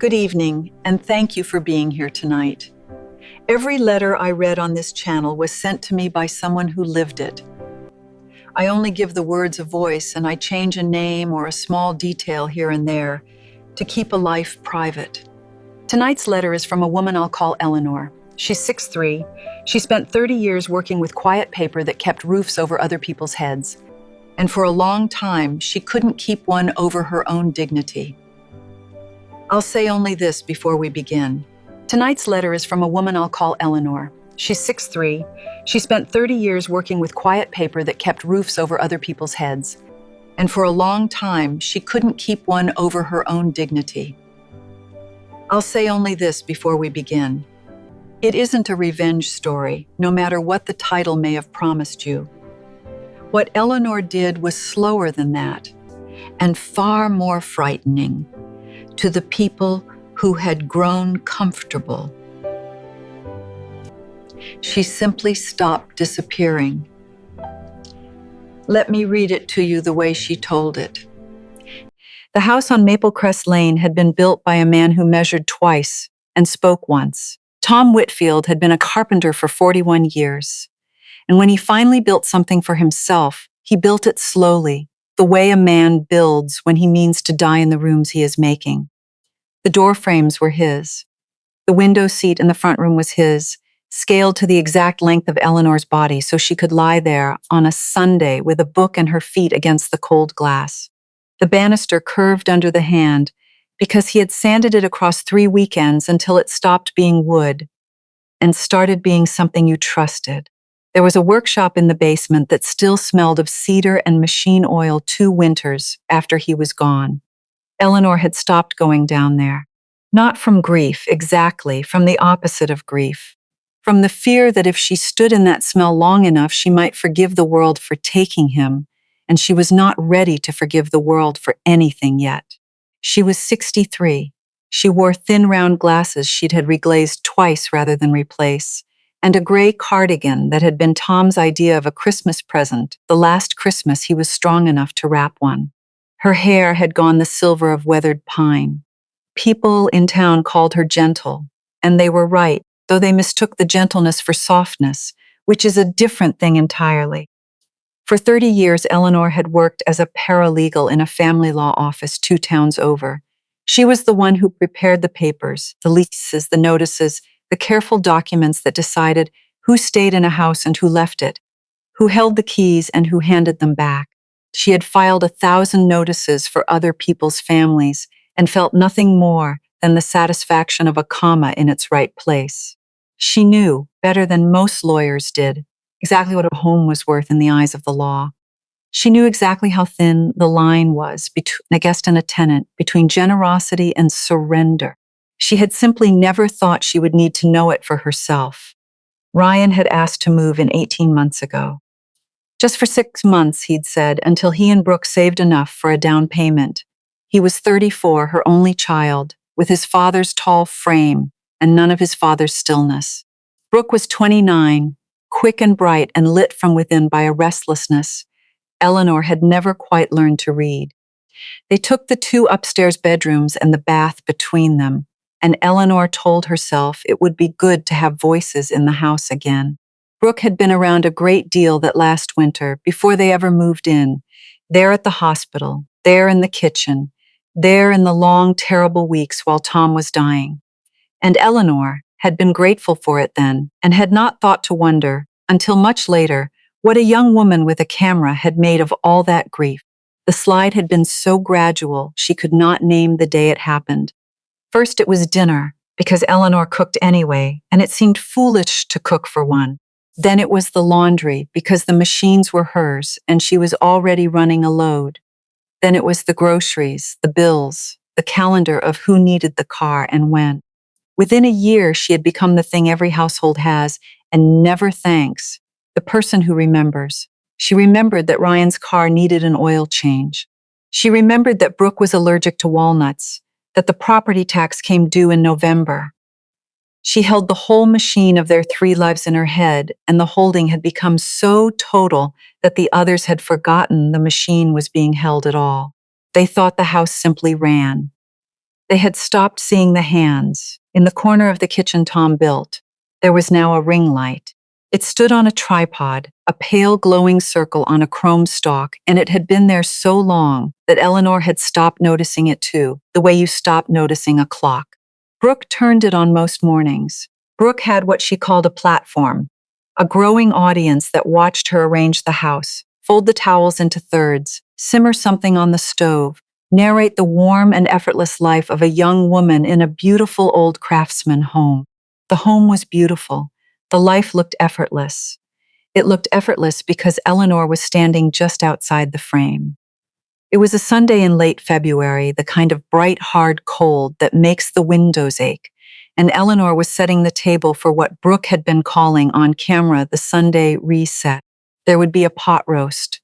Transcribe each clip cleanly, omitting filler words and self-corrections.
Good evening, and thank you for being here tonight. Every letter I read on this channel was sent to me by someone who lived it. I only give the words a voice, and I change a name or a small detail here and there to keep a life private. Tonight's letter is from a woman I'll call Eleanor. She's 6'3". She spent 30 years working with quiet paper that kept roofs over other people's heads. And for a long time, she couldn't keep one over her own dignity. I'll say only this before we begin. Tonight's letter is from a woman I'll call Eleanor. She's 6'3". She spent 30 years working with quiet paper that kept roofs over other people's heads. And for a long time, she couldn't keep one over her own dignity. I'll say only this before we begin. It isn't a revenge story, no matter what the title may have promised you. What Eleanor did was slower than that, and far more frightening to the people who had grown comfortable. She simply stopped disappearing. Let me read it to you the way she told it. The house on Maplecrest Lane had been built by a man who measured twice and spoke once. Tom Whitfield had been a carpenter for 41 years. And when he finally built something for himself, he built it slowly, the way a man builds when he means to die in the rooms he is making. The door frames were his. The window seat in the front room was his, scaled to the exact length of Eleanor's body so she could lie there on a Sunday with a book and her feet against the cold glass. The banister curved under the hand because he had sanded it across 3 weekends until it stopped being wood and started being something you trusted. There was a workshop in the basement that still smelled of cedar and machine oil 2 winters after he was gone. Eleanor had stopped going down there. Not from grief, exactly, from the opposite of grief. From the fear that if she stood in that smell long enough, she might forgive the world for taking him, and she was not ready to forgive the world for anything yet. She was 63. She wore thin round glasses she'd had reglazed twice rather than replace, and a gray cardigan that had been Tom's idea of a Christmas present, the last Christmas he was strong enough to wrap one. Her hair had gone the silver of weathered pine. People in town called her gentle, and they were right, though they mistook the gentleness for softness, which is a different thing entirely. For 30 years, Eleanor had worked as a paralegal in a family law office 2 towns over. She was the one who prepared the papers, the leases, the notices, the careful documents that decided who stayed in a house and who left it, who held the keys and who handed them back. She had filed 1,000 notices for other people's families and felt nothing more than the satisfaction of a comma in its right place. She knew, better than most lawyers did, exactly what a home was worth in the eyes of the law. She knew exactly how thin the line was between a guest and a tenant, between generosity and surrender. She had simply never thought she would need to know it for herself. Ryan had asked to move in 18 months ago. Just for 6 months, he'd said, until he and Brooke saved enough for a down payment. He was 34, her only child, with his father's tall frame and none of his father's stillness. Brooke was 29, quick and bright and lit from within by a restlessness Eleanor had never quite learned to read. They took the 2 upstairs bedrooms and the bath between them, and Eleanor told herself it would be good to have voices in the house again. Brooke had been around a great deal that last winter, before they ever moved in, there at the hospital, there in the kitchen, there in the long, terrible weeks while Tom was dying. And Eleanor had been grateful for it then, and had not thought to wonder, until much later, what a young woman with a camera had made of all that grief. The slide had been so gradual, she could not name the day it happened. First it was dinner, because Eleanor cooked anyway, and it seemed foolish to cook for one. Then it was the laundry, because the machines were hers, and she was already running a load. Then it was the groceries, the bills, the calendar of who needed the car and when. Within a year, she had become the thing every household has, and never thanks, the person who remembers. She remembered that Ryan's car needed an oil change. She remembered that Brooke was allergic to walnuts, that the property tax came due in November. She held the whole machine of their 3 lives in her head, and the holding had become so total that the others had forgotten the machine was being held at all. They thought the house simply ran. They had stopped seeing the hands. In the corner of the kitchen Tom built, there was now a ring light. It stood on a tripod, a pale glowing circle on a chrome stalk, and it had been there so long that Eleanor had stopped noticing it too, the way you stop noticing a clock. Brooke turned it on most mornings. Brooke had what she called a platform, a growing audience that watched her arrange the house, fold the towels into thirds, simmer something on the stove, narrate the warm and effortless life of a young woman in a beautiful old craftsman home. The home was beautiful. The life looked effortless. It looked effortless because Eleanor was standing just outside the frame. It was a Sunday in late February, the kind of bright, hard cold that makes the windows ache, and Eleanor was setting the table for what Brooke had been calling on camera the Sunday reset. There would be a pot roast.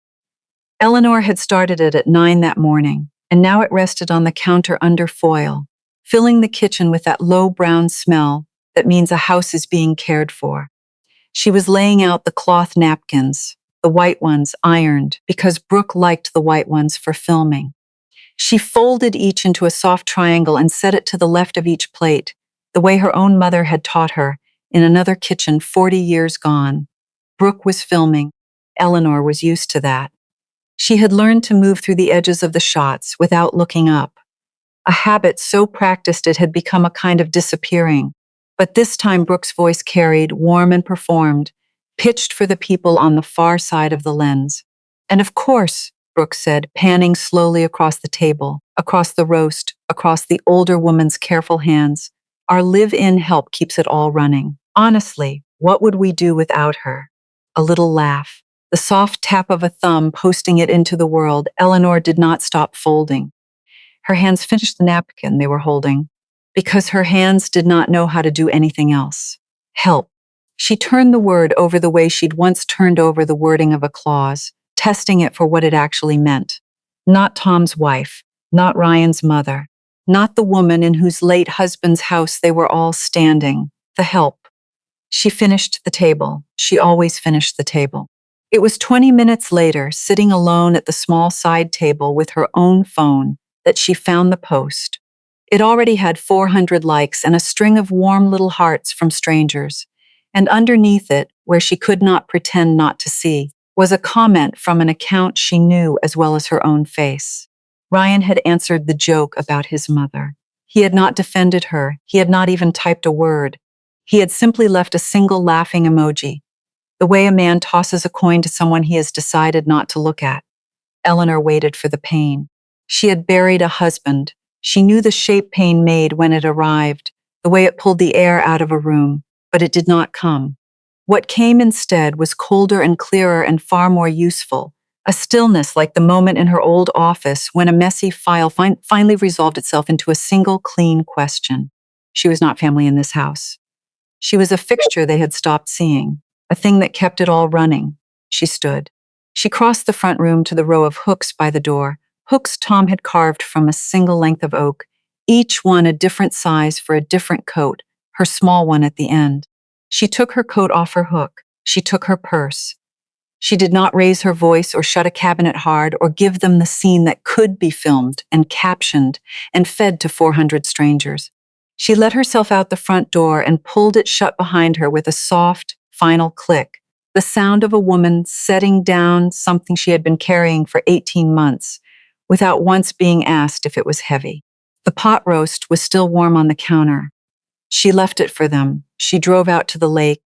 Eleanor had started it at 9 that morning, and now it rested on the counter under foil, filling the kitchen with that low brown smell that means a house is being cared for. She was laying out the cloth napkins, the white ones ironed, because Brooke liked the white ones for filming. She folded each into a soft triangle and set it to the left of each plate, the way her own mother had taught her in another kitchen 40 years gone. Brooke was filming. Eleanor was used to that. She had learned to move through the edges of the shots without looking up, a habit so practiced it had become a kind of disappearing. But this time Brooke's voice carried, warm and performed, pitched for the people on the far side of the lens. And of course, Brooke said, panning slowly across the table, across the roast, across the older woman's careful hands, our live-in help keeps it all running. Honestly, what would we do without her? A little laugh. The soft tap of a thumb posting it into the world. Eleanor did not stop folding. Her hands finished the napkin they were holding, because her hands did not know how to do anything else. Help. She turned the word over the way she'd once turned over the wording of a clause, testing it for what it actually meant. Not Tom's wife, not Ryan's mother, not the woman in whose late husband's house they were all standing. The help. She finished the table. She always finished the table. It was 20 minutes later, sitting alone at the small side table with her own phone, that she found the post. It already had 400 likes and a string of warm little hearts from strangers. And underneath it, where she could not pretend not to see, was a comment from an account she knew as well as her own face. Ryan had answered the joke about his mother. He had not defended her. He had not even typed a word. He had simply left a single laughing emoji, the way a man tosses a coin to someone he has decided not to look at. Eleanor waited for the pain. She had buried a husband. She knew the shape pain made when it arrived, the way it pulled the air out of a room, but it did not come. What came instead was colder and clearer and far more useful, a stillness like the moment in her old office when a messy file finally resolved itself into a single clean question. She was not family in this house. She was a fixture they had stopped seeing, a thing that kept it all running. She stood. She crossed the front room to the row of hooks by the door, hooks Tom had carved from a single length of oak, each one a different size for a different coat, her small one at the end. She took her coat off her hook. She took her purse. She did not raise her voice or shut a cabinet hard or give them the scene that could be filmed and captioned and fed to 400 strangers. She let herself out the front door and pulled it shut behind her with a soft, final click, the sound of a woman setting down something she had been carrying for 18 months, without once being asked if it was heavy. The pot roast was still warm on the counter. She left it for them. She drove out to the lake.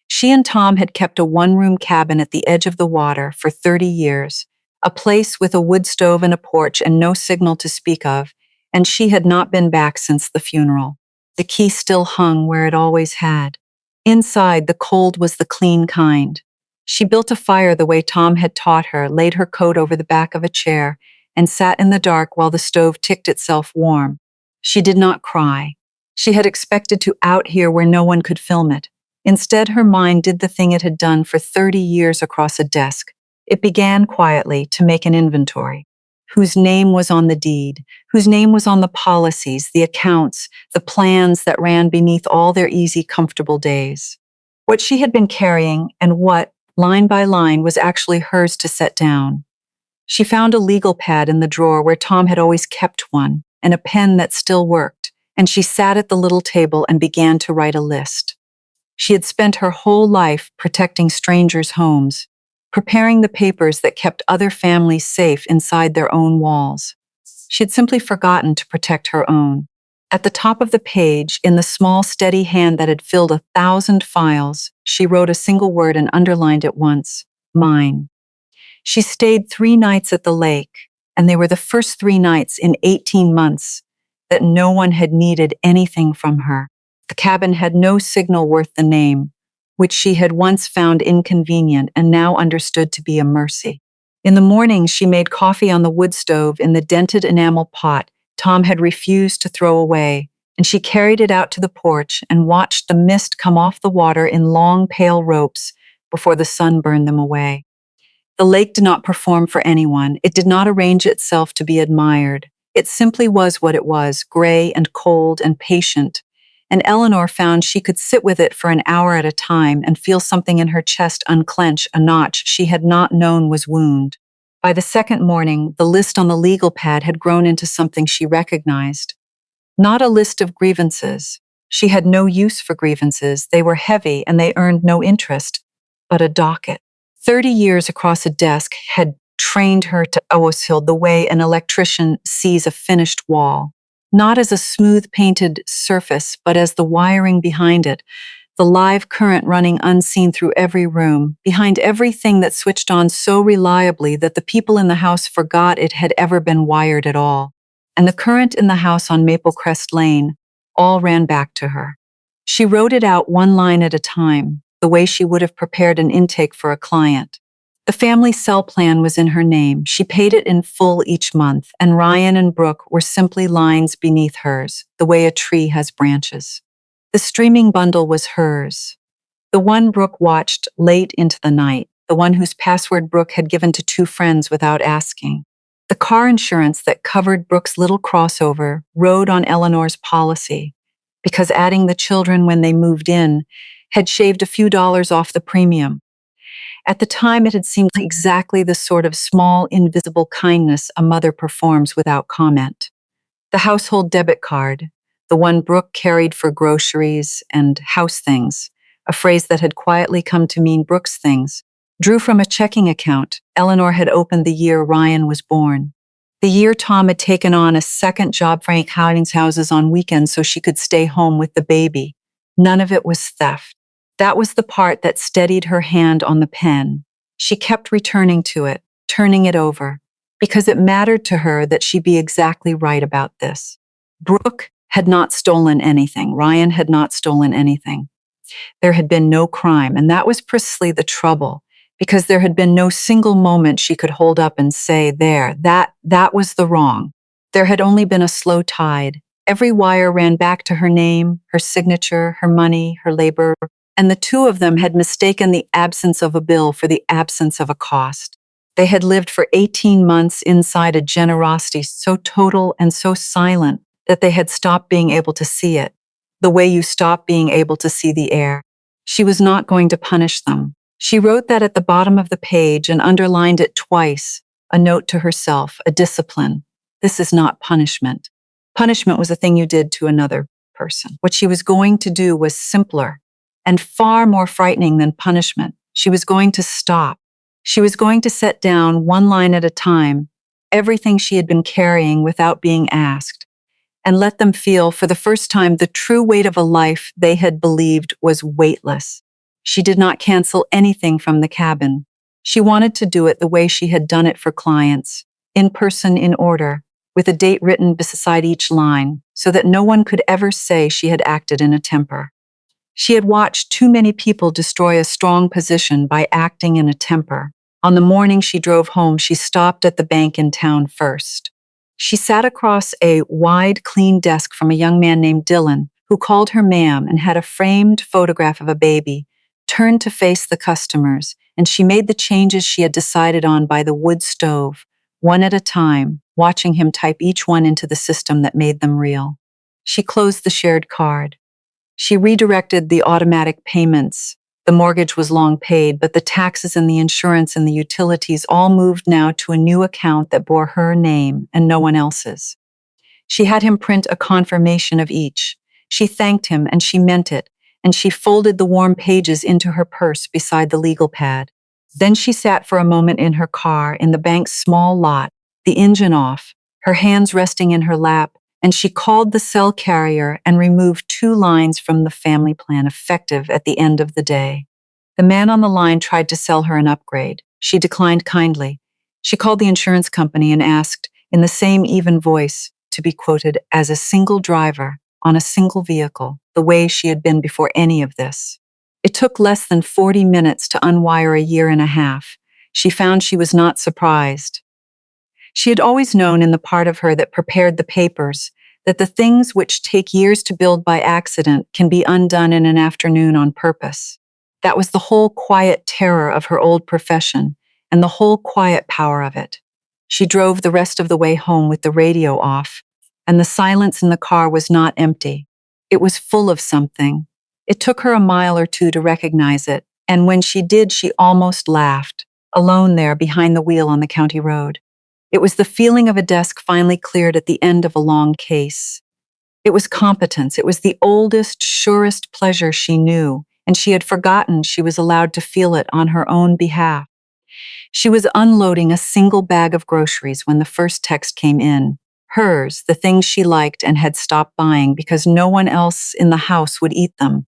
She and Tom had kept a one-room cabin at the edge of the water for 30 years, a place with a wood stove and a porch and no signal to speak of, and she had not been back since the funeral. The key still hung where it always had. Inside, the cold was the clean kind. She built a fire the way Tom had taught her, laid her coat over the back of a chair, and sat in the dark while the stove ticked itself warm. She did not cry. She had expected to out here where no one could film it. Instead, her mind did the thing it had done for 30 years across a desk. It began quietly to make an inventory. Whose name was on the deed, whose name was on the policies, the accounts, the plans that ran beneath all their easy, comfortable days. What she had been carrying and what, line by line, was actually hers to set down. She found a legal pad in the drawer where Tom had always kept one and a pen that still worked, and she sat at the little table and began to write a list. She had spent her whole life protecting strangers' homes, preparing the papers that kept other families safe inside their own walls. She had simply forgotten to protect her own. At the top of the page, in the small, steady hand that had filled 1,000 files, she wrote a single word and underlined it once: mine. She stayed 3 nights at the lake, and they were the first 3 nights in 18 months that no one had needed anything from her. The cabin had no signal worth the name, which she had once found inconvenient and now understood to be a mercy. In the morning, she made coffee on the wood stove in the dented enamel pot Tom had refused to throw away, and she carried it out to the porch and watched the mist come off the water in long, pale ropes before the sun burned them away. The lake did not perform for anyone. It did not arrange itself to be admired. It simply was what it was, gray and cold and patient, and Eleanor found she could sit with it for an hour at a time and feel something in her chest unclench a notch she had not known was wound. By the second morning, the list on the legal pad had grown into something she recognized. Not a list of grievances. She had no use for grievances. They were heavy and they earned no interest, but a docket. 30 years across a desk had trained her to Ooshild the way an electrician sees a finished wall. Not as a smooth painted surface, but as the wiring behind it, the live current running unseen through every room, behind everything that switched on so reliably that the people in the house forgot it had ever been wired at all. And the current in the house on Maple Crest Lane all ran back to her. She wrote it out one line at a time, the way she would have prepared an intake for a client. The family cell plan was in her name. She paid it in full each month, and Ryan and Brooke were simply lines beneath hers, the way a tree has branches. The streaming bundle was hers, the one Brooke watched late into the night, the one whose password Brooke had given to 2 friends without asking. The car insurance that covered Brooke's little crossover rode on Eleanor's policy, because adding the children when they moved in had shaved a few dollars off the premium. At the time, it had seemed like exactly the sort of small, invisible kindness a mother performs without comment. The household debit card, the one Brooke carried for groceries and house things, a phrase that had quietly come to mean Brooke's things, drew from a checking account Eleanor had opened the year Ryan was born. The year Tom had taken on a second job Frank Howding's houses on weekends so she could stay home with the baby. None of it was theft. That was the part that steadied her hand on the pen. She kept returning to it, turning it over, because it mattered to her that she be exactly right about this. Brooke had not stolen anything. Ryan had not stolen anything. There had been no crime, and that was precisely the trouble, because there had been no single moment she could hold up and say, that was the wrong. There had only been a slow tide. Every wire ran back to her name, her signature, her money, her labor, and the 2 of them had mistaken the absence of a bill for the absence of a cost. They had lived for 18 months inside a generosity so total and so silent that they had stopped being able to see it, the way you stop being able to see the air. She was not going to punish them. She wrote that at the bottom of the page and underlined it twice, a note to herself, a discipline. This is not punishment. Punishment was a thing you did to another person. What she was going to do was simpler and far more frightening than punishment. She was going to stop. She was going to set down one line at a time everything she had been carrying without being asked, and let them feel for the first time the true weight of a life they had believed was weightless. She did not cancel anything from the cabin. She wanted to do it the way she had done it for clients, in person, in order, with a date written beside each line, so that no one could ever say she had acted in a temper. She had watched too many people destroy a strong position by acting in a temper. On the morning she drove home, she stopped at the bank in town first. She sat across a wide, clean desk from a young man named Dylan, who called her ma'am and had a framed photograph of a baby, turned to face the customers, and she made the changes she had decided on by the wood stove, one at a time, watching him type each one into the system that made them real. She closed the shared card. She redirected the automatic payments. The mortgage was long paid, but the taxes and the insurance and the utilities all moved now to a new account that bore her name and no one else's. She had him print a confirmation of each. She thanked him, and she meant it, and she folded the warm pages into her purse beside the legal pad. Then she sat for a moment in her car in the bank's small lot, the engine off, her hands resting in her lap, and she called the cell carrier and removed 2 lines from the family plan effective at the end of the day. The man on the line tried to sell her an upgrade. She declined kindly. She called the insurance company and asked, in the same even voice, to be quoted as a single driver on a single vehicle, the way she had been before any of this. It took less than 40 minutes to unwire a year and a half. She found she was not surprised. She had always known in the part of her that prepared the papers that the things which take years to build by accident can be undone in an afternoon on purpose. That was the whole quiet terror of her old profession and the whole quiet power of it. She drove the rest of the way home with the radio off, and the silence in the car was not empty. It was full of something. It took her a mile or two to recognize it, and when she did, she almost laughed, alone there behind the wheel on the county road. It was the feeling of a desk finally cleared at the end of a long case. It was competence. It was the oldest, surest pleasure she knew, and she had forgotten she was allowed to feel it on her own behalf. She was unloading a single bag of groceries when the first text came in. Hers, the things she liked and had stopped buying because no one else in the house would eat them.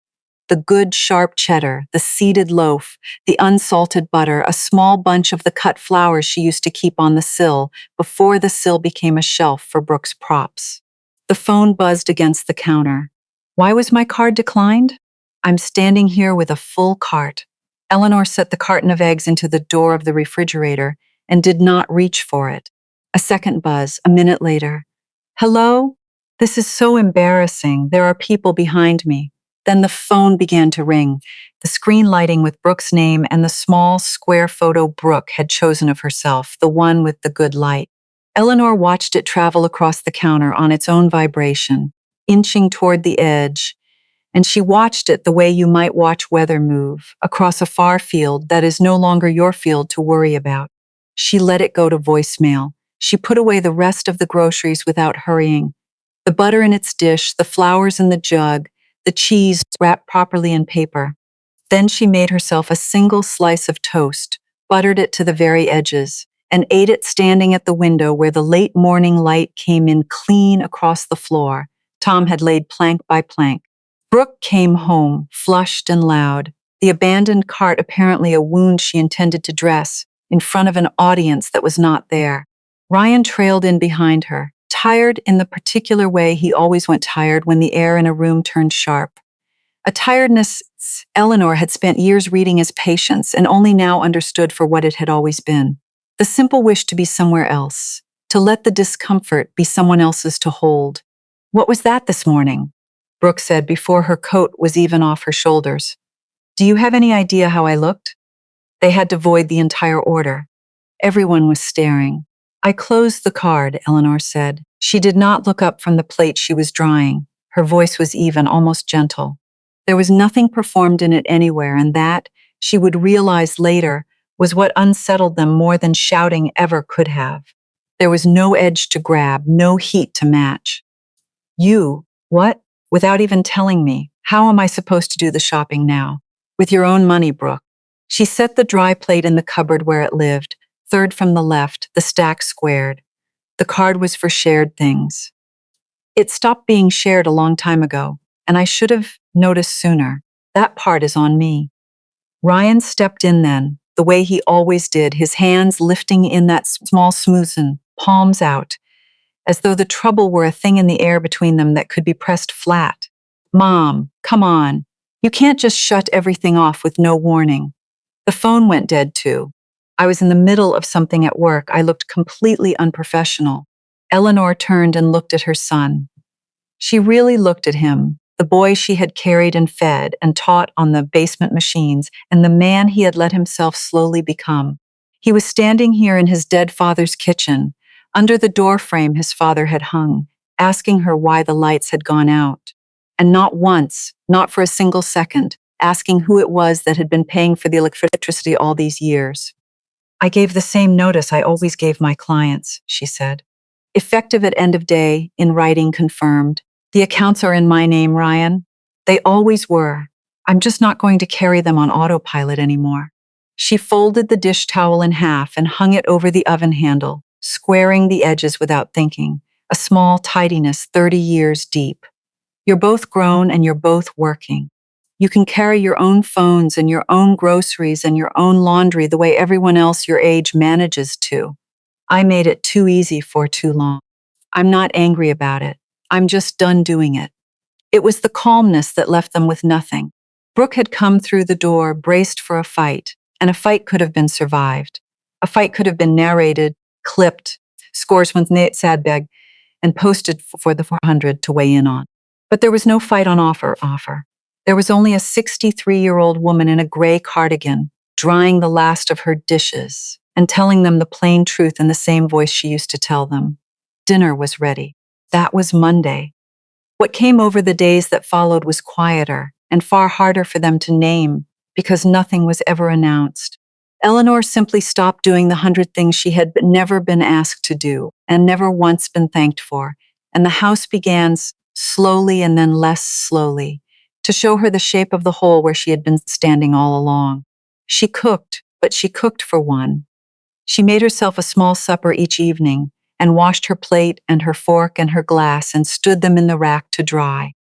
The good, sharp cheddar, the seeded loaf, the unsalted butter, a small bunch of the cut flowers she used to keep on the sill before the sill became a shelf for Brooke's props. The phone buzzed against the counter. Why was my card declined? I'm standing here with a full cart. Eleanor set the carton of eggs into the door of the refrigerator and did not reach for it. A second buzz, a minute later. Hello? This is so embarrassing. There are people behind me. Then the phone began to ring, the screen lighting with Brooke's name and the small, square photo Brooke had chosen of herself, the one with the good light. Eleanor watched it travel across the counter on its own vibration, inching toward the edge, and she watched it the way you might watch weather move, across a far field that is no longer your field to worry about. She let it go to voicemail. She put away the rest of the groceries without hurrying. The butter in its dish, the flowers in the jug, the cheese wrapped properly in paper. Then she made herself a single slice of toast, buttered it to the very edges, and ate it standing at the window where the late morning light came in clean across the floor. Tom had laid plank by plank. Brooke came home, flushed and loud, the abandoned cart apparently a wound she intended to dress, in front of an audience that was not there. Ryan trailed in behind her, tired in the particular way he always went tired when the air in a room turned sharp. A tiredness Eleanor had spent years reading as patience and only now understood for what it had always been. The simple wish to be somewhere else, to let the discomfort be someone else's to hold. What was that this morning? Brooke said before her coat was even off her shoulders. Do you have any idea how I looked? They had to void the entire order. Everyone was staring. I closed the card, Eleanor said. She did not look up from the plate she was drying. Her voice was even, almost gentle. There was nothing performed in it anywhere, and that, she would realize later, was what unsettled them more than shouting ever could have. There was no edge to grab, no heat to match. You, what? Without even telling me, how am I supposed to do the shopping now? With your own money, Brooke. She set the dry plate in the cupboard where it lived, third from the left, the stack squared. The card was for shared things. It stopped being shared a long time ago, and I should have noticed sooner. That part is on me. Ryan stepped in then, the way he always did, his hands lifting in that small smoothen, palms out, as though the trouble were a thing in the air between them that could be pressed flat. Mom, come on. You can't just shut everything off with no warning. The phone went dead too. I was in the middle of something at work. I looked completely unprofessional. Eleanor turned and looked at her son. She really looked at him, the boy she had carried and fed and taught on the basement machines, and the man he had let himself slowly become. He was standing here in his dead father's kitchen, under the door frame his father had hung, asking her why the lights had gone out. And not once, not for a single second, asking who it was that had been paying for the electricity all these years. I gave the same notice I always gave my clients, she said. Effective at end of day, in writing confirmed. The accounts are in my name, Ryan. They always were. I'm just not going to carry them on autopilot anymore. She folded the dish towel in half and hung it over the oven handle, squaring the edges without thinking, a small tidiness 30 years deep. You're both grown and you're both working. You can carry your own phones and your own groceries and your own laundry the way everyone else your age manages to. I made it too easy for too long. I'm not angry about it. I'm just done doing it. It was the calmness that left them with nothing. Brooke had come through the door, braced for a fight, and a fight could have been survived. A fight could have been narrated, clipped, scores with Nate Sadbeg, and posted for the 400 to weigh in on. But there was no fight on offer. There was only a 63-year-old woman in a gray cardigan, drying the last of her dishes and telling them the plain truth in the same voice she used to tell them. Dinner was ready. That was Monday. What came over the days that followed was quieter and far harder for them to name because nothing was ever announced. Eleanor simply stopped doing the 100 things she had never been asked to do and never once been thanked for, and the house began slowly and then less slowly to show her the shape of the hole where she had been standing all along. She cooked, but she cooked for one. She made herself a small supper each evening and washed her plate and her fork and her glass and stood them in the rack to dry.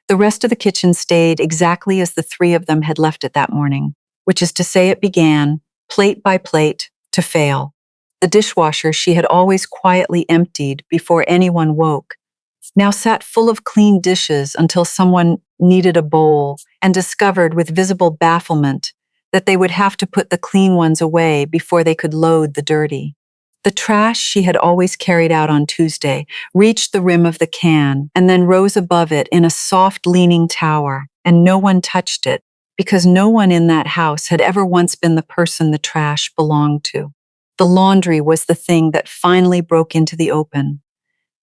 The rest of the kitchen stayed exactly as the three of them had left it that morning, which is to say it began, plate by plate, to fail. The dishwasher she had always quietly emptied before anyone woke now sat full of clean dishes until someone needed a bowl and discovered with visible bafflement that they would have to put the clean ones away before they could load the dirty. The trash she had always carried out on Tuesday reached the rim of the can and then rose above it in a soft leaning tower, and no one touched it because no one in that house had ever once been the person the trash belonged to. The laundry was the thing that finally broke into the open.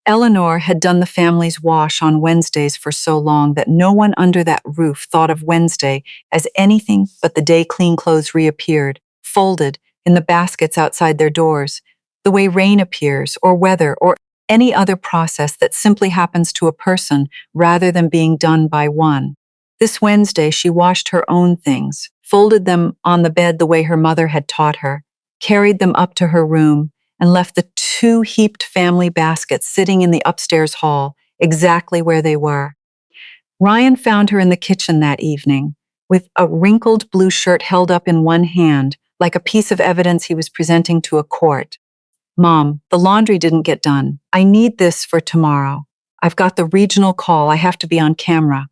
Eleanor had done the family's wash on Wednesdays for so long that no one under that roof thought of Wednesday as anything but the day clean clothes reappeared, folded in the baskets outside their doors, the way rain appears, or weather, or any other process that simply happens to a person rather than being done by one. This Wednesday, she washed her own things, folded them on the bed the way her mother had taught her, carried them up to her room, and left the two heaped family baskets sitting in the upstairs hall, exactly where they were. Ryan found her in the kitchen that evening, with a wrinkled blue shirt held up in one hand, like a piece of evidence he was presenting to a court. Mom, the laundry didn't get done. I need this for tomorrow. I've got the regional call. I have to be on camera.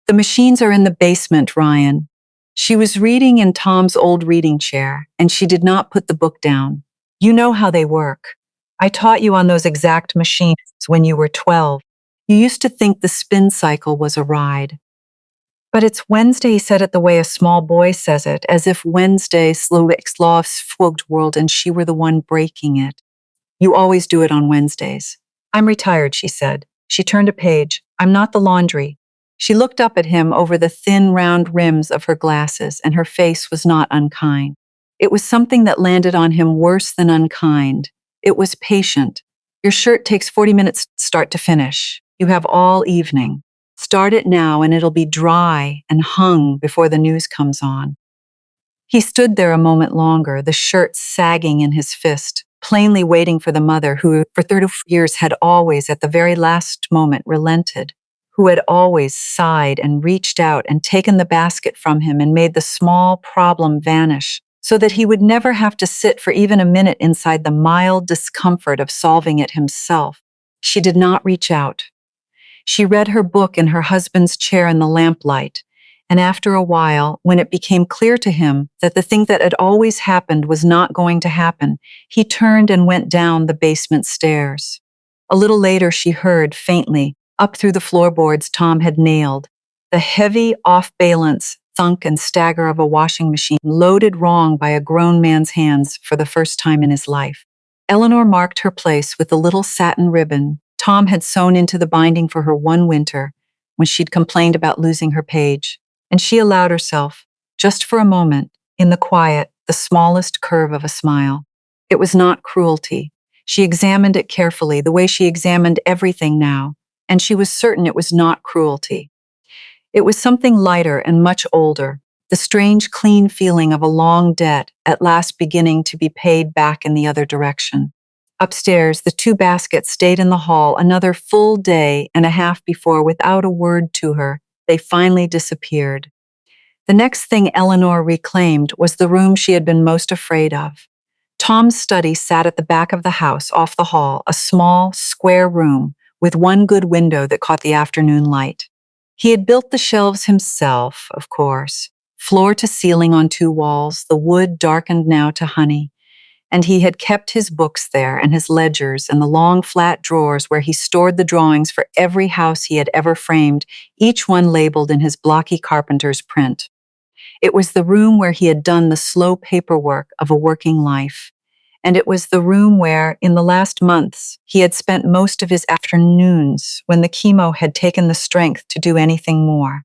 The machines are in the basement, Ryan. She was reading in Tom's old reading chair, and she did not put the book down. You know how they work. I taught you on those exact machines when you were 12. You used to think the spin cycle was a ride. But it's Wednesday, he said it the way a small boy says it, as if Wednesday slowed world and she were the one breaking it. You always do it on Wednesdays. I'm retired, she said. She turned a page. I'm not the laundry. She looked up at him over the thin, round rims of her glasses, and her face was not unkind. It was something that landed on him worse than unkind. It was patient. Your shirt takes 40 minutes start to finish. You have all evening. Start it now and it'll be dry and hung before the news comes on. He stood there a moment longer, the shirt sagging in his fist, plainly waiting for the mother who, for 30 years, had always, at the very last moment, relented, who had always sighed and reached out and taken the basket from him and made the small problem vanish, so that he would never have to sit for even a minute inside the mild discomfort of solving it himself. She did not reach out. She read her book in her husband's chair in the lamplight, and after a while, when it became clear to him that the thing that had always happened was not going to happen, he turned and went down the basement stairs. A little later, she heard, faintly, up through the floorboards Tom had nailed, the heavy, off-balance thunk and stagger of a washing machine loaded wrong by a grown man's hands for the first time in his life. Eleanor marked her place with the little satin ribbon Tom had sewn into the binding for her one winter when she'd complained about losing her page, and she allowed herself, just for a moment, in the quiet, the smallest curve of a smile. It was not cruelty. She examined it carefully, the way she examined everything now, and she was certain it was not cruelty. It was something lighter and much older, the strange, clean feeling of a long debt at last beginning to be paid back in the other direction. Upstairs, the two baskets stayed in the hall another full day and a half before, without a word to her, they finally disappeared. The next thing Eleanor reclaimed was the room she had been most afraid of. Tom's study sat at the back of the house, off the hall, a small, square room with one good window that caught the afternoon light. He had built the shelves himself, of course, floor to ceiling on two walls, the wood darkened now to honey, and he had kept his books there and his ledgers and the long flat drawers where he stored the drawings for every house he had ever framed, each one labeled in his blocky carpenter's print. It was the room where he had done the slow paperwork of a working life, and it was the room where, in the last months, he had spent most of his afternoons when the chemo had taken the strength to do anything more.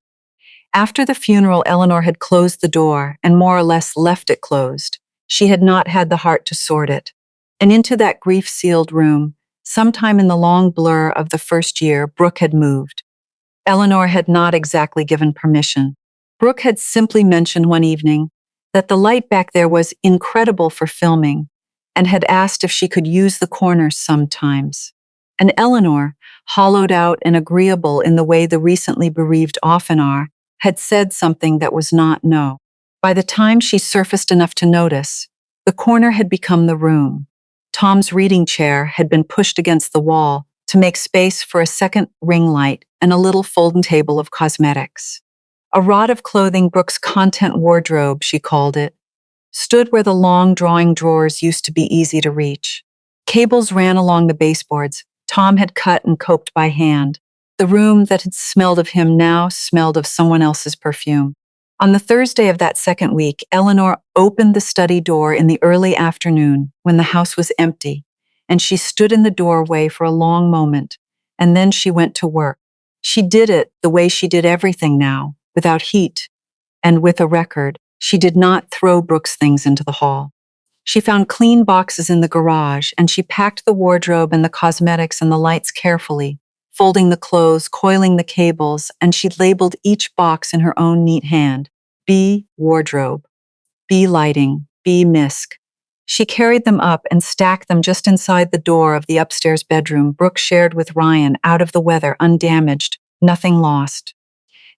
After the funeral, Eleanor had closed the door and more or less left it closed. She had not had the heart to sort it. And into that grief-sealed room, sometime in the long blur of the first year, Brooke had moved. Eleanor had not exactly given permission. Brooke had simply mentioned one evening that the light back there was incredible for filming, and had asked if she could use the corners sometimes. And Eleanor, hollowed out and agreeable in the way the recently bereaved often are, had said something that was not no. By the time she surfaced enough to notice, the corner had become the room. Tom's reading chair had been pushed against the wall to make space for a second ring light and a little folding table of cosmetics. A rod of clothing, Brooke's content wardrobe, she called it, stood where the long drawing drawers used to be easy to reach. Cables ran along the baseboards Tom had cut and coped by hand. The room that had smelled of him now smelled of someone else's perfume. On the Thursday of that second week, Eleanor opened the study door in the early afternoon when the house was empty, and she stood in the doorway for a long moment, and then she went to work. She did it the way she did everything now, without heat, and with a record. She did not throw Brooke's things into the hall. She found clean boxes in the garage, and she packed the wardrobe and the cosmetics and the lights carefully, folding the clothes, coiling the cables, and she labeled each box in her own neat hand. B. Wardrobe. B. Lighting. B. Misc. She carried them up and stacked them just inside the door of the upstairs bedroom Brooke shared with Ryan, out of the weather, undamaged, nothing lost.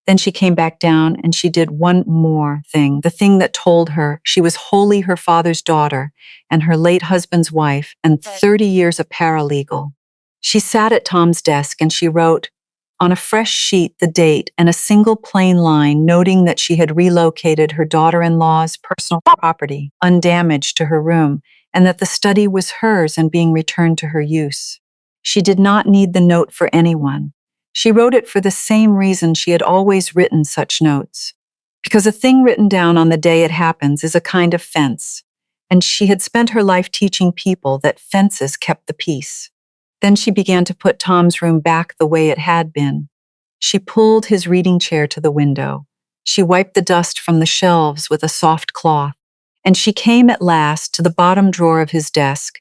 Then she came back down and she did one more thing, the thing that told her she was wholly her father's daughter and her late husband's wife and 30 years a paralegal. She sat at Tom's desk and she wrote on a fresh sheet the date and a single plain line noting that she had relocated her daughter-in-law's personal property, undamaged, to her room, and that the study was hers and being returned to her use. She did not need the note for anyone. She wrote it for the same reason she had always written such notes. Because a thing written down on the day it happens is a kind of fence, and she had spent her life teaching people that fences kept the peace. Then she began to put Tom's room back the way it had been. She pulled his reading chair to the window. She wiped the dust from the shelves with a soft cloth, and she came at last to the bottom drawer of his desk,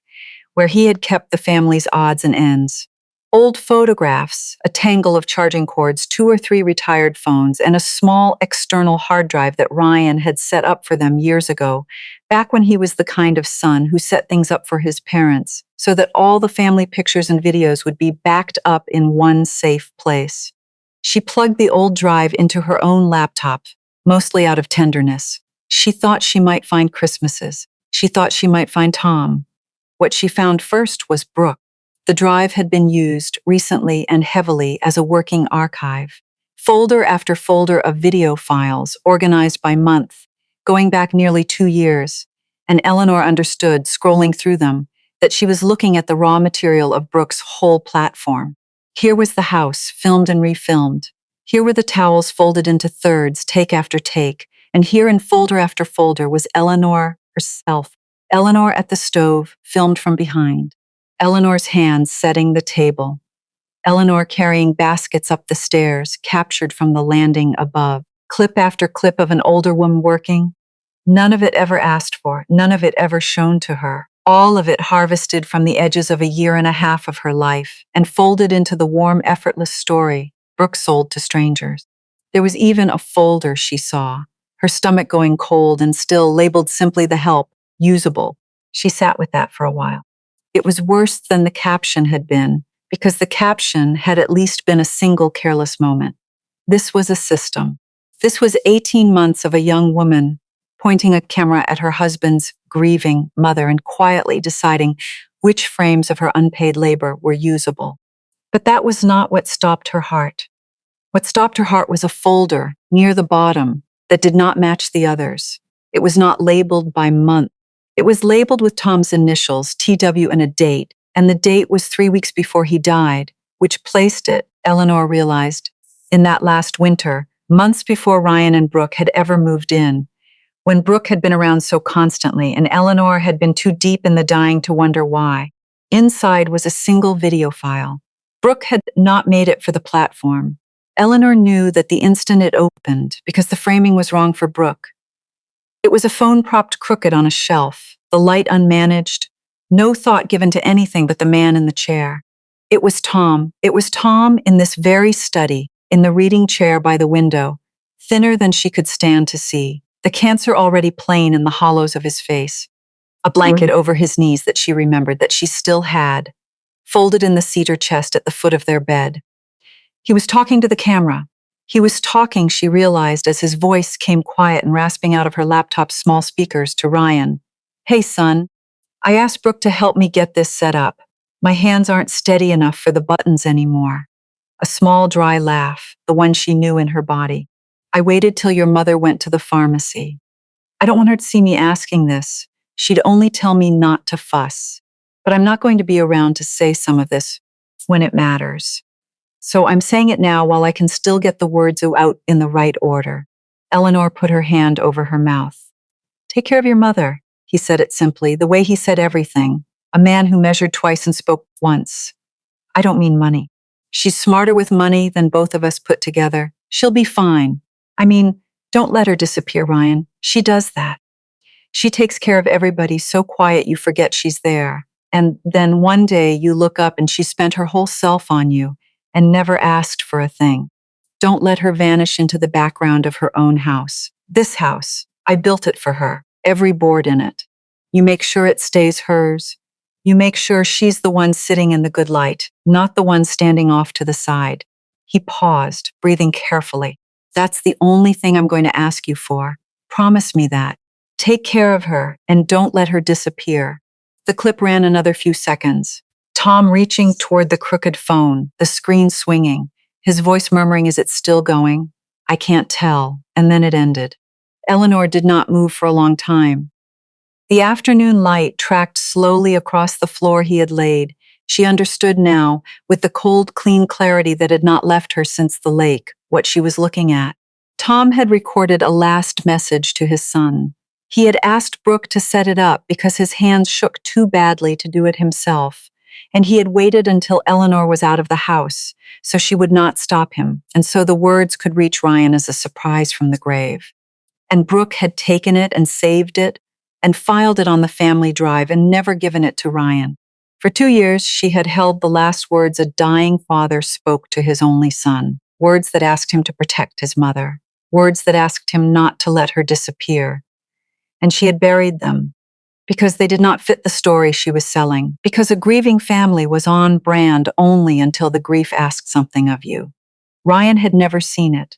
where he had kept the family's odds and ends. Old photographs, a tangle of charging cords, 2 or 3 retired phones, and a small external hard drive that Ryan had set up for them years ago, back when he was the kind of son who set things up for his parents, so that all the family pictures and videos would be backed up in one safe place. She plugged the old drive into her own laptop, mostly out of tenderness. She thought she might find Christmases. She thought she might find Tom. What she found first was Brooke. The drive had been used recently and heavily as a working archive. Folder after folder of video files, organized by month, going back nearly 2 years, and Eleanor understood, scrolling through them, that she was looking at the raw material of Brooke's whole platform. Here was the house, filmed and refilmed. Here were the towels folded into thirds, take after take, and here in folder after folder was Eleanor herself. Eleanor at the stove, filmed from behind. Eleanor's hands setting the table. Eleanor carrying baskets up the stairs, captured from the landing above. Clip after clip of an older woman working. None of it ever asked for, none of it ever shown to her. all of it harvested from the edges of a year and a half of her life and folded into the warm, effortless story Brooke sold to strangers. There was even a folder she saw, her stomach going cold and still labeled simply the help, usable. She sat with that for a while. It was worse than the caption had been, because the caption had at least been a single careless moment. This was a system. This was 18 months of a young woman pointing a camera at her husband's grieving mother and quietly deciding which frames of her unpaid labor were usable. But that was not what stopped her heart. What stopped her heart was a folder near the bottom that did not match the others. It was not labeled by month. It was labeled with Tom's initials, TW, and a date, and the date was 3 weeks before he died, which placed it, Eleanor realized, in that last winter, months before Ryan and Brooke had ever moved in, when Brooke had been around so constantly and Eleanor had been too deep in the dying to wonder why. Inside was a single video file. Brooke had not made it for the platform. Eleanor knew that the instant it opened, because the framing was wrong for Brooke. It was a phone propped crooked on a shelf, the light unmanaged, no thought given to anything but the man in the chair. It was Tom. It was Tom in this very study, in the reading chair by the window, thinner than she could stand to see, the cancer already plain in the hollows of his face, a blanket over his knees that she remembered that she still had, folded in the cedar chest at the foot of their bed. He was talking to the camera. He was talking, she realized, as his voice came quiet and rasping out of her laptop's small speakers to Ryan. "Hey, son, I asked Brooke to help me get this set up. My hands aren't steady enough for the buttons anymore." A small, dry laugh, the one she knew in her body. "I waited till your mother went to the pharmacy. I don't want her to see me asking this. She'd only tell me not to fuss. But I'm not going to be around to say some of this when it matters. So I'm saying it now while I can still get the words out in the right order." Eleanor put her hand over her mouth. "Take care of your mother," he said it simply, the way he said everything. A man who measured twice and spoke once. "I don't mean money. She's smarter with money than both of us put together. She'll be fine. I mean, don't let her disappear, Ryan. She does that. She takes care of everybody so quiet you forget she's there. And then one day you look up and she spent her whole self on you and never asked for a thing. Don't let her vanish into the background of her own house. This house, I built it for her, every board in it. You make sure it stays hers. You make sure she's the one sitting in the good light, not the one standing off to the side." He paused, breathing carefully. "That's the only thing I'm going to ask you for. Promise me that. Take care of her and don't let her disappear." The clip ran another few seconds. Tom reaching toward the crooked phone, the screen swinging, his voice murmuring, "Is it still going? I can't tell." And then it ended. Eleanor did not move for a long time. The afternoon light tracked slowly across the floor he had laid. She understood now, with the cold, clean clarity that had not left her since the lake, what she was looking at. Tom had recorded a last message to his son. He had asked Brooke to set it up because his hands shook too badly to do it himself, and he had waited until Eleanor was out of the house, so she would not stop him, and so the words could reach Ryan as a surprise from the grave. And Brooke had taken it and saved it, and filed it on the family drive and never given it to Ryan. For 2 years, she had held the last words a dying father spoke to his only son, words that asked him to protect his mother, words that asked him not to let her disappear. And she had buried them, because they did not fit the story she was selling, because a grieving family was on brand only until the grief asked something of you. Ryan had never seen it.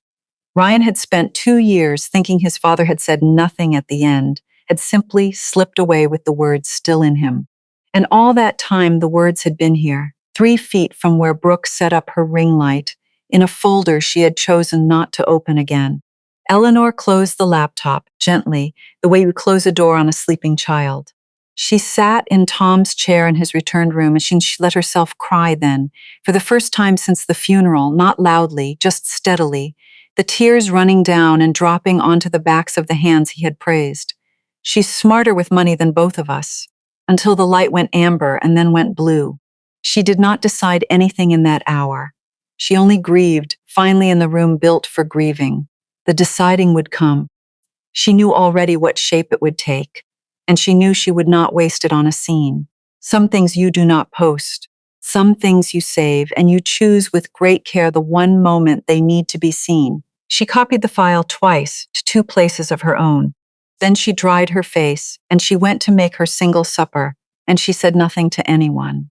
Ryan had spent 2 years thinking his father had said nothing at the end, had simply slipped away with the words still in him. And all that time the words had been here, 3 feet from where Brooke set up her ring light, in a folder she had chosen not to open again. Eleanor closed the laptop, gently, the way you close a door on a sleeping child. She sat in Tom's chair in his returned room and she let herself cry then, for the first time since the funeral, not loudly, just steadily, the tears running down and dropping onto the backs of the hands he had praised. "She's smarter with money than both of us," until the light went amber and then went blue. She did not decide anything in that hour. She only grieved, finally in the room built for grieving. The deciding would come. She knew already what shape it would take. and she knew she would not waste it on a scene. Some things you do not post. Some things you save, and you choose with great care the one moment they need to be seen. She copied the file twice to two places of her own. Then she dried her face, and she went to make her single supper, and she said nothing to anyone.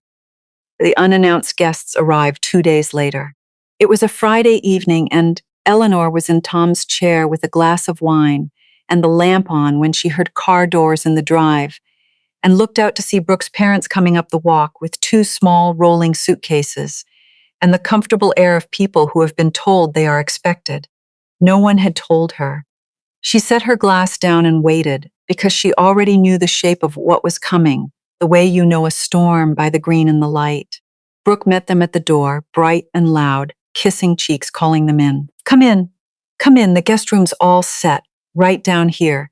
The unannounced guests arrived 2 days later. It was a Friday evening, and Eleanor was in Tom's chair with a glass of wine and the lamp on when she heard car doors in the drive and looked out to see Brooke's parents coming up the walk with two small rolling suitcases and the comfortable air of people who have been told they are expected. No one had told her. She set her glass down and waited because she already knew the shape of what was coming, the way you know a storm by the green in the light. Brooke met them at the door, bright and loud, kissing cheeks, calling them in. Come in, come in, the guest room's all set, right down here.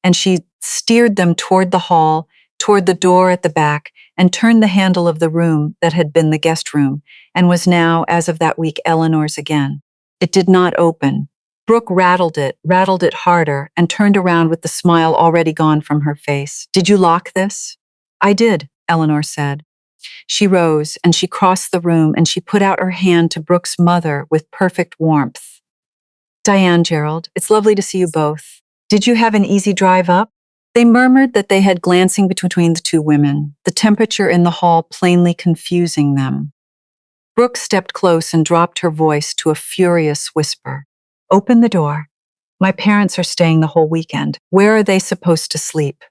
And she steered them toward the hall, toward the door at the back, and turned the handle of the room that had been the guest room, and was now, as of that week, Eleanor's again. It did not open. Brooke rattled it harder, and turned around with the smile already gone from her face. Did you lock this? I did, Eleanor said. She rose, and she crossed the room, and she put out her hand to Brooke's mother with perfect warmth. Diane, Gerald, it's lovely to see you both. Did you have an easy drive up? They murmured that they had, glancing between the two women, the temperature in the hall plainly confusing them. Brooke stepped close and dropped her voice to a furious whisper. Open the door. My parents are staying the whole weekend. Where are they supposed to sleep?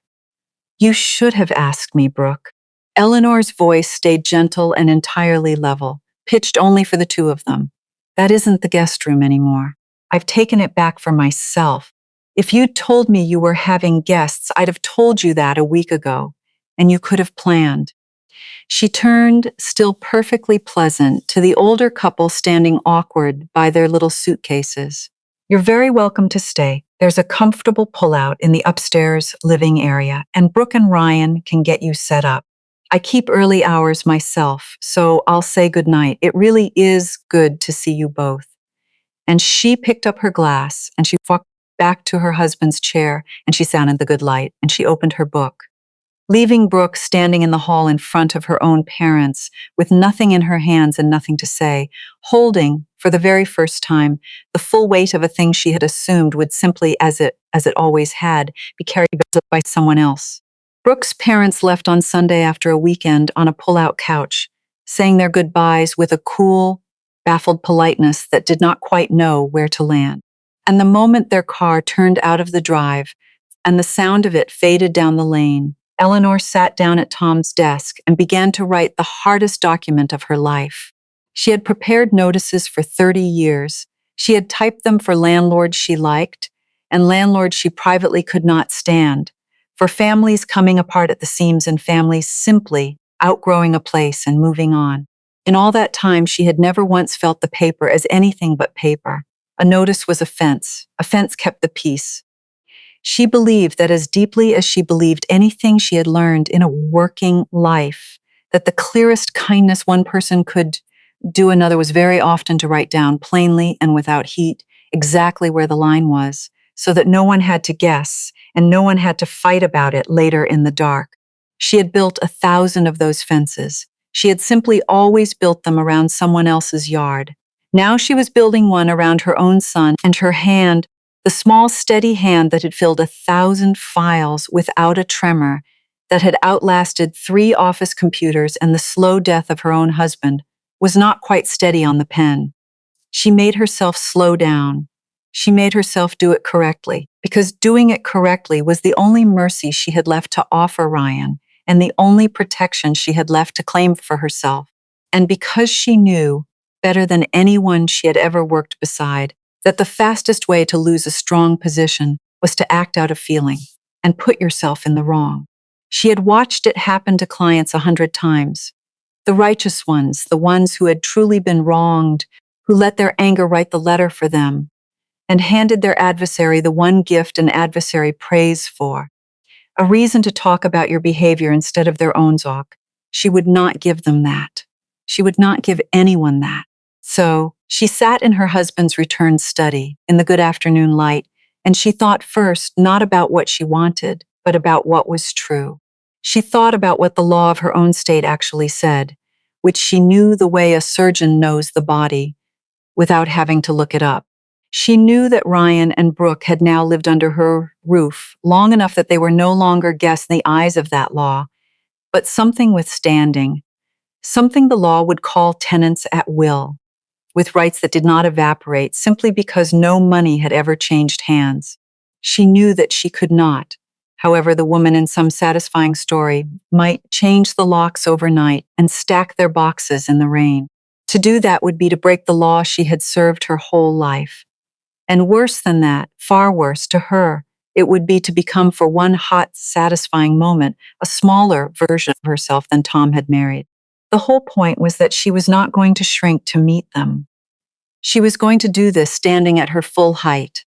You should have asked me, Brooke. Eleanor's voice stayed gentle and entirely level, pitched only for the two of them. That isn't the guest room anymore. I've taken it back for myself. If you'd told me you were having guests, I'd have told you that a week ago, and you could have planned. She turned, still perfectly pleasant, to the older couple standing awkward by their little suitcases. You're very welcome to stay. There's a comfortable pullout in the upstairs living area, and Brooke and Ryan can get you set up. I keep early hours myself, so I'll say goodnight. It really is good to see you both. And she picked up her glass, and she walked back to her husband's chair, and she sat in the good light, and she opened her book. Leaving Brooke standing in the hall in front of her own parents, with nothing in her hands and nothing to say, holding, for the very first time, the full weight of a thing she had assumed would simply, as it always had, be carried by someone else. Brooke's parents left on Sunday after a weekend on a pull-out couch, saying their goodbyes with a cool, baffled politeness that did not quite know where to land. And the moment their car turned out of the drive and the sound of it faded down the lane, Eleanor sat down at Tom's desk and began to write the hardest document of her life. She had prepared notices for 30 years. She had typed them for landlords she liked and landlords she privately could not stand, for families coming apart at the seams and families simply outgrowing a place and moving on. In all that time, she had never once felt the paper as anything but paper. A notice was a fence. A fence kept the peace. She believed that as deeply as she believed anything she had learned in a working life, that the clearest kindness one person could do another was very often to write down plainly and without heat exactly where the line was, so that no one had to guess and no one had to fight about it later in the dark. She had built 1,000 of those fences. She had simply always built them around someone else's yard. Now she was building one around her own son, and her hand, the small, steady hand that had filled 1,000 files without a tremor, that had outlasted 3 office computers and the slow death of her own husband, was not quite steady on the pen. She made herself slow down. She made herself do it correctly, because doing it correctly was the only mercy she had left to offer Ryan, and the only protection she had left to claim for herself. And because she knew, better than anyone she had ever worked beside, that the fastest way to lose a strong position was to act out of feeling and put yourself in the wrong. She had watched it happen to clients 100 times. The righteous ones, the ones who had truly been wronged, who let their anger write the letter for them, and handed their adversary the one gift an adversary prays for, a reason to talk about your behavior instead of their own talk. She would not give them that. She would not give anyone that. So she sat in her husband's returned study in the good afternoon light, and she thought first not about what she wanted, but about what was true. She thought about what the law of her own state actually said, which she knew the way a surgeon knows the body, without having to look it up. She knew that Ryan and Brooke had now lived under her roof long enough that they were no longer guests in the eyes of that law, but something withstanding, something the law would call tenants at will, with rights that did not evaporate simply because no money had ever changed hands. She knew that she could not. However, the woman in some satisfying story might change the locks overnight and stack their boxes in the rain. To do that would be to break the law she had served her whole life. And worse than that, far worse to her, it would be to become for one hot, satisfying moment a smaller version of herself than Tom had married. The whole point was that she was not going to shrink to meet them. She was going to do this standing at her full height.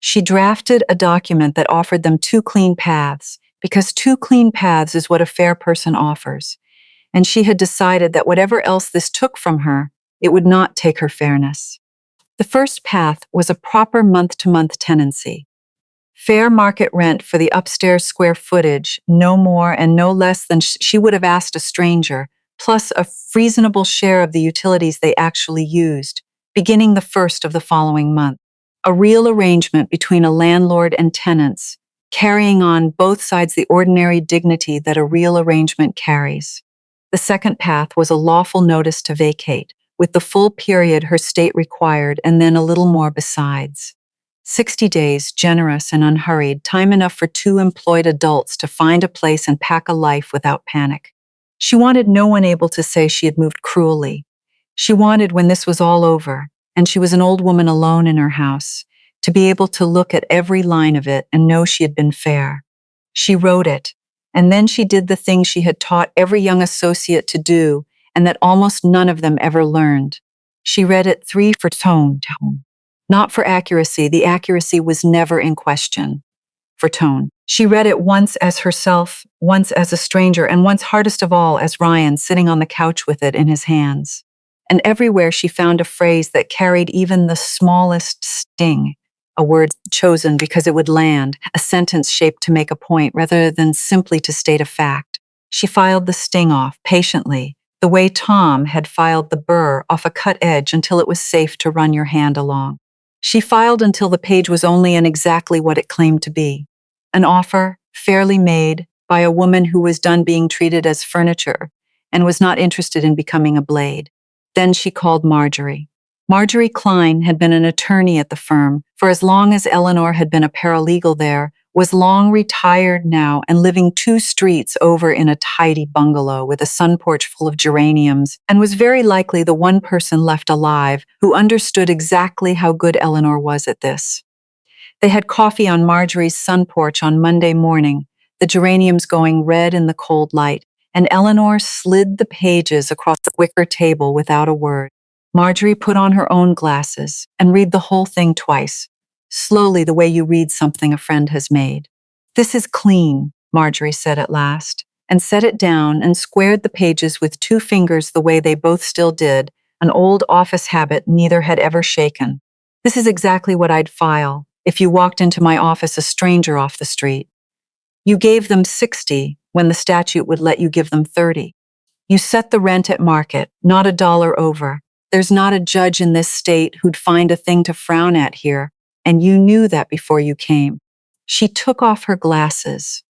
She drafted a document that offered them two clean paths, because two clean paths is what a fair person offers. And she had decided that whatever else this took from her, it would not take her fairness. The first path was a proper month-to-month tenancy. Fair market rent for the upstairs square footage, no more and no less than she would have asked a stranger, plus a reasonable share of the utilities they actually used, beginning the first of the following month. A real arrangement between a landlord and tenants, carrying on both sides the ordinary dignity that a real arrangement carries. The second path was a lawful notice to vacate, with the full period her state required and then a little more besides. 60 days, generous and unhurried, time enough for two employed adults to find a place and pack a life without panic. She wanted no one able to say she had moved cruelly. She wanted, when this was all over, and she was an old woman alone in her house, to be able to look at every line of it and know she had been fair. She wrote it, and then she did the thing she had taught every young associate to do, and that almost none of them ever learned. She read it 3 for tone. Not for accuracy, the accuracy was never in question. For tone. She read it once as herself, once as a stranger, and once hardest of all as Ryan sitting on the couch with it in his hands. And everywhere she found a phrase that carried even the smallest sting, a word chosen because it would land, a sentence shaped to make a point rather than simply to state a fact. She filed the sting off patiently, the way Tom had filed the burr off a cut edge until it was safe to run your hand along. She filed until the page was only and exactly what it claimed to be. An offer, fairly made, by a woman who was done being treated as furniture and was not interested in becoming a blade. Then she called Marjorie. Marjorie Klein had been an attorney at the firm for as long as Eleanor had been a paralegal there, was long retired now and living 2 streets over in a tidy bungalow with a sun porch full of geraniums, and was very likely the one person left alive who understood exactly how good Eleanor was at this. They had coffee on Marjorie's sun porch on Monday morning, the geraniums going red in the cold light, and Eleanor slid the pages across the wicker table without a word. Marjorie put on her own glasses and read the whole thing twice, slowly the way you read something a friend has made. "This is clean," Marjorie said at last, and set it down and squared the pages with 2 fingers the way they both still did, an old office habit neither had ever shaken. "This is exactly what I'd file if you walked into my office a stranger off the street. You gave them 60 when the statute would let you give them 30. You set the rent at market, not a dollar over. There's not a judge in this state who'd find a thing to frown at here, and you knew that before you came." She took off her glasses.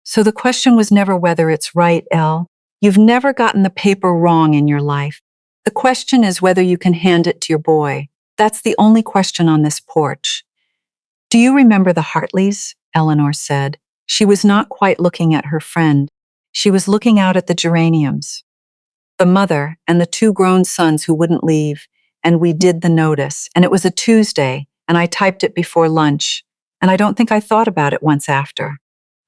"So the question was never whether it's right, Elle. You've never gotten the paper wrong in your life. The question is whether you can hand it to your boy. That's the only question on this porch." "Do you remember the Hartleys?" Eleanor said. She was not quite looking at her friend. She was looking out at the geraniums. "The mother and the 2 grown sons who wouldn't leave, and we did the notice, and it was a Tuesday, and I typed it before lunch, and I don't think I thought about it once after.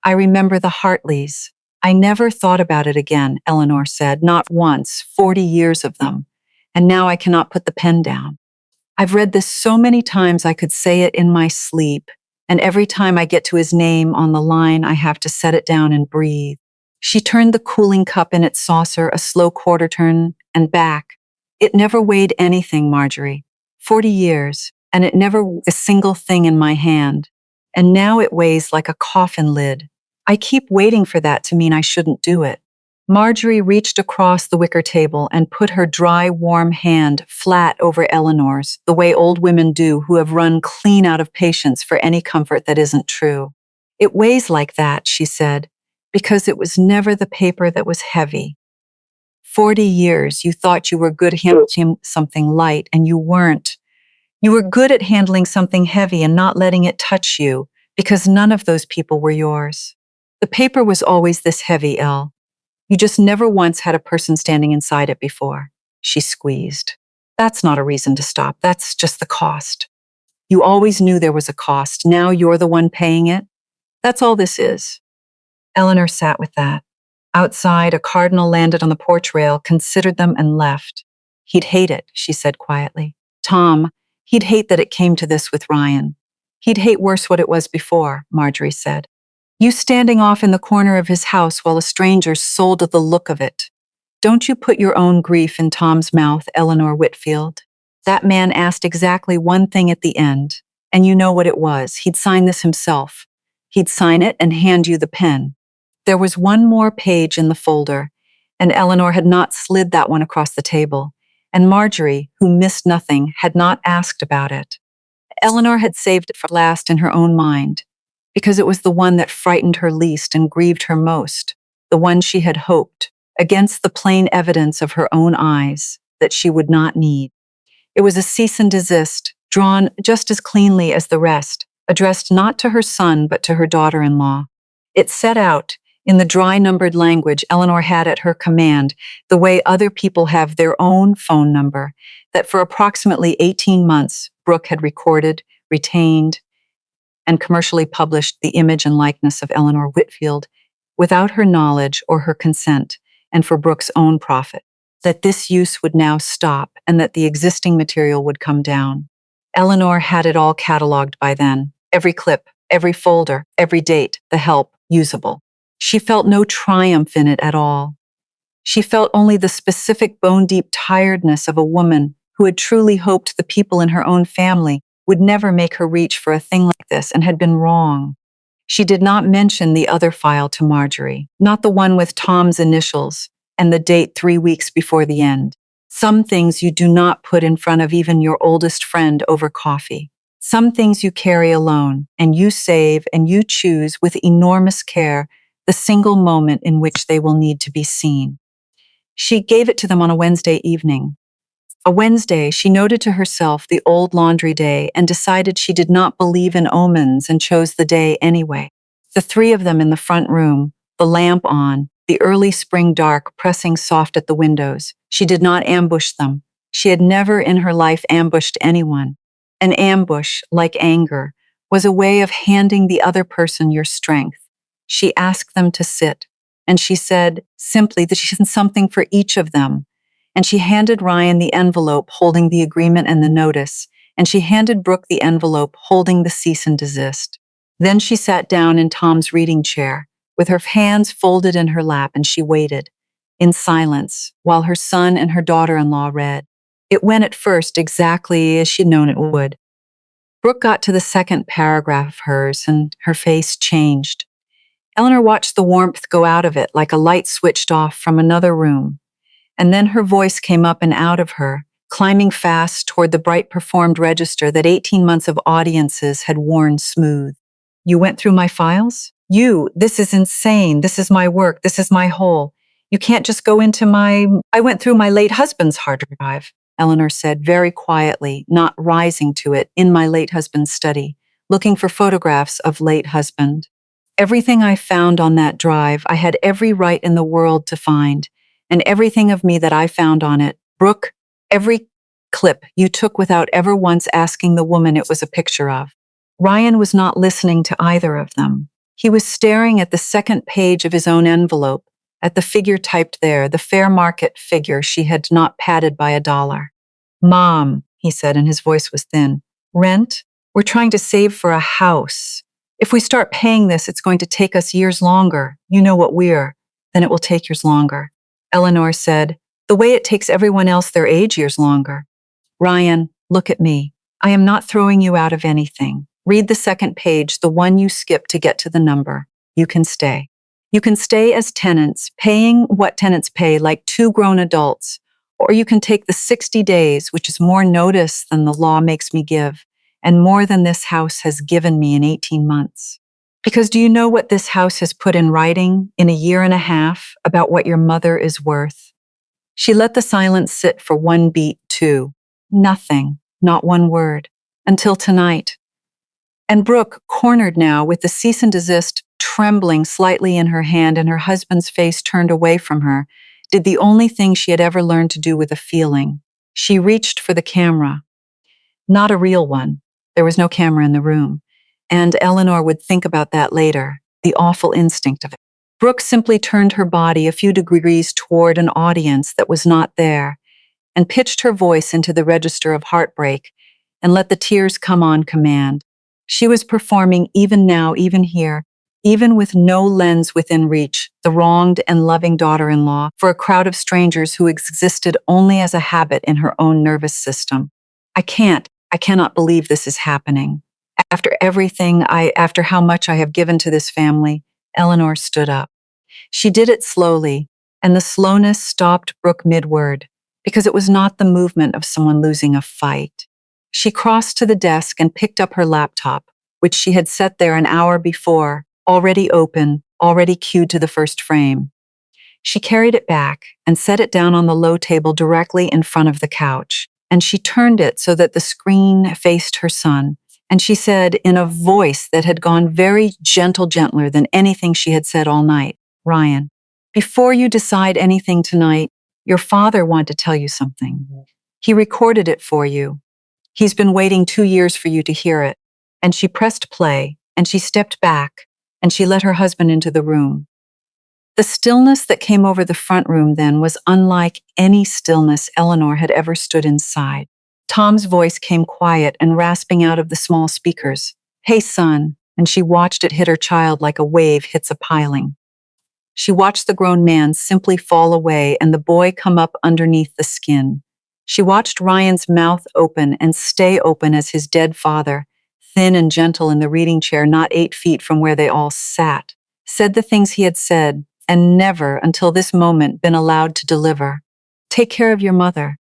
I remember the Hartleys. I never thought about it again," Eleanor said, "not once, 40 years of them, and now I cannot put the pen down. I've read this so many times I could say it in my sleep, and every time I get to his name on the line, I have to set it down and breathe." She turned the cooling cup in its saucer a slow quarter turn and back. "It never weighed anything, Marjorie. 40 years, and it never a single thing in my hand. And now it weighs like a coffin lid. I keep waiting for that to mean I shouldn't do it. Marjorie reached across the wicker table and put her dry, warm hand flat over Eleanor's, the way old women do who have run clean out of patience for any comfort that isn't true. It weighs like that, she said, because it was never the paper that was heavy. 40 years you thought you were good at handling something light, and you weren't. You were good at handling something heavy and not letting it touch you, because none of those people were yours. The paper was always this heavy, Elle. You just never once had a person standing inside it before. She squeezed. That's not a reason to stop. That's just the cost. You always knew there was a cost. Now you're the one paying it. That's all this is. Eleanor sat with that. Outside, a cardinal landed on the porch rail, considered them, and left. He'd hate it, she said quietly. Tom, he'd hate that it came to this with Ryan. He'd hate worse what it was before, Marjorie said. You standing off in the corner of his house while a stranger sold the look of it. Don't you put your own grief in Tom's mouth, Eleanor Whitfield. That man asked exactly one thing at the end, and you know what it was. He'd sign this himself. He'd sign it and hand you the pen. There was one more page in the folder, and Eleanor had not slid that one across the table, and Marjorie, who missed nothing, had not asked about it. Eleanor had saved it for last in her own mind, because it was the one that frightened her least and grieved her most, the one she had hoped, against the plain evidence of her own eyes, that she would not need. It was a cease and desist, drawn just as cleanly as the rest, addressed not to her son but to her daughter-in-law. It set out, in the dry numbered language Eleanor had at her command, the way other people have their own phone number, that for approximately 18 months Brooke had recorded, retained, and commercially published the image and likeness of Eleanor Whitfield without her knowledge or her consent, and for Brooke's own profit. That this use would now stop and that the existing material would come down. Eleanor had it all cataloged by then, every clip, every folder, every date, the help, usable. She felt no triumph in it at all. She felt only the specific bone-deep tiredness of a woman who had truly hoped the people in her own family would never make her reach for a thing like this and had been wrong. She did not mention the other file to Marjorie, not the one with Tom's initials and the date 3 weeks before the end. Some things you do not put in front of even your oldest friend over coffee. Some things you carry alone, and you save and you choose with enormous care the single moment in which they will need to be seen. She gave it to them on a Wednesday evening. A Wednesday, she noted to herself the old laundry day and decided she did not believe in omens and chose the day anyway. The three of them in the front room, the lamp on, the early spring dark pressing soft at the windows. She did not ambush them. She had never in her life ambushed anyone. An ambush, like anger, was a way of handing the other person your strength. She asked them to sit, and she said simply that she had something for each of them. And she handed Ryan the envelope holding the agreement and the notice, and she handed Brooke the envelope holding the cease and desist. Then she sat down in Tom's reading chair, with her hands folded in her lap, and she waited, in silence, while her son and her daughter-in-law read. It went at first exactly as she'd known it would. Brooke got to the second paragraph of hers, and her face changed. Eleanor watched the warmth go out of it like a light switched off from another room, and then her voice came up and out of her, climbing fast toward the bright performed register that 18 months of audiences had worn smooth. You went through my files? This is insane. This is my work. This is my whole. You can't just go into I went through my late husband's hard drive, Eleanor said very quietly, not rising to it, in my late husband's study, looking for photographs of late husband. Everything I found on that drive, I had every right in the world to find, and everything of me that I found on it, Brooke, every clip you took without ever once asking the woman it was a picture of. Ryan was not listening to either of them. He was staring at the second page of his own envelope, at the figure typed there, the fair market figure she had not padded by $1. Mom, he said, and his voice was thin. Rent? We're trying to save for a house. If we start paying this, it's going to take us years longer. You know what then it will take years longer. Eleanor said, the way it takes everyone else their age years longer. Ryan, look at me. I am not throwing you out of anything. Read the second page, the one you skipped to get to the number. you can stay. You can stay as tenants, paying what tenants pay like two grown adults, or you can take the 60 days, which is more notice than the law makes me give, and more than this house has given me in 18 months. Because do you know what this house has put in writing in a year and a half about what your mother is worth? She let the silence sit for one beat, too. Nothing, not one word, until tonight. And Brooke, cornered now with the cease and desist trembling slightly in her hand and her husband's face turned away from her, did the only thing she had ever learned to do with a feeling. She reached for the camera. Not a real one. There was no camera in the room. And Eleanor would think about that later, the awful instinct of it. Brooke simply turned her body a few degrees toward an audience that was not there and pitched her voice into the register of heartbreak and let the tears come on command. She was performing even now, even here, even with no lens within reach, the wronged and loving daughter-in-law for a crowd of strangers who existed only as a habit in her own nervous system. I cannot believe this is happening. After how much I have given to this family, Eleanor stood up. She did it slowly, and the slowness stopped Brooke mid-word, because it was not the movement of someone losing a fight. She crossed to the desk and picked up her laptop, which she had set there an hour before, already open, already cued to the first frame. She carried it back and set it down on the low table directly in front of the couch, and she turned it so that the screen faced her son, and she said in a voice that had gone very gentler than anything she had said all night, "Ryan, before you decide anything tonight, your father wanted to tell you something. He recorded it for you. He's been waiting 2 years for you to hear it." And she pressed play, and she stepped back, and she let her husband into the room. The stillness that came over the front room then was unlike any stillness Eleanor had ever stood inside. Tom's voice came quiet and rasping out of the small speakers. "Hey, son," and she watched it hit her child like a wave hits a piling. She watched the grown man simply fall away and the boy come up underneath the skin. She watched Ryan's mouth open and stay open as his dead father, thin and gentle in the reading chair not 8 feet from where they all sat, said the things he had said and never, until this moment, been allowed to deliver. "Take care of your mother.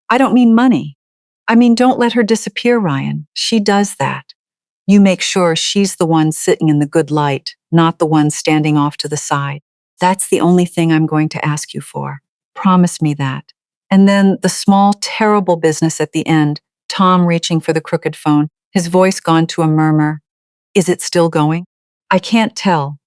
I don't mean money. I mean, don't let her disappear, Ryan. She does that. You make sure she's the one sitting in the good light, not the one standing off to the side. That's the only thing I'm going to ask you for. Promise me that." And then the small, terrible business at the end, Tom reaching for the crooked phone, his voice gone to a murmur. "Is it still going?" "I can't tell."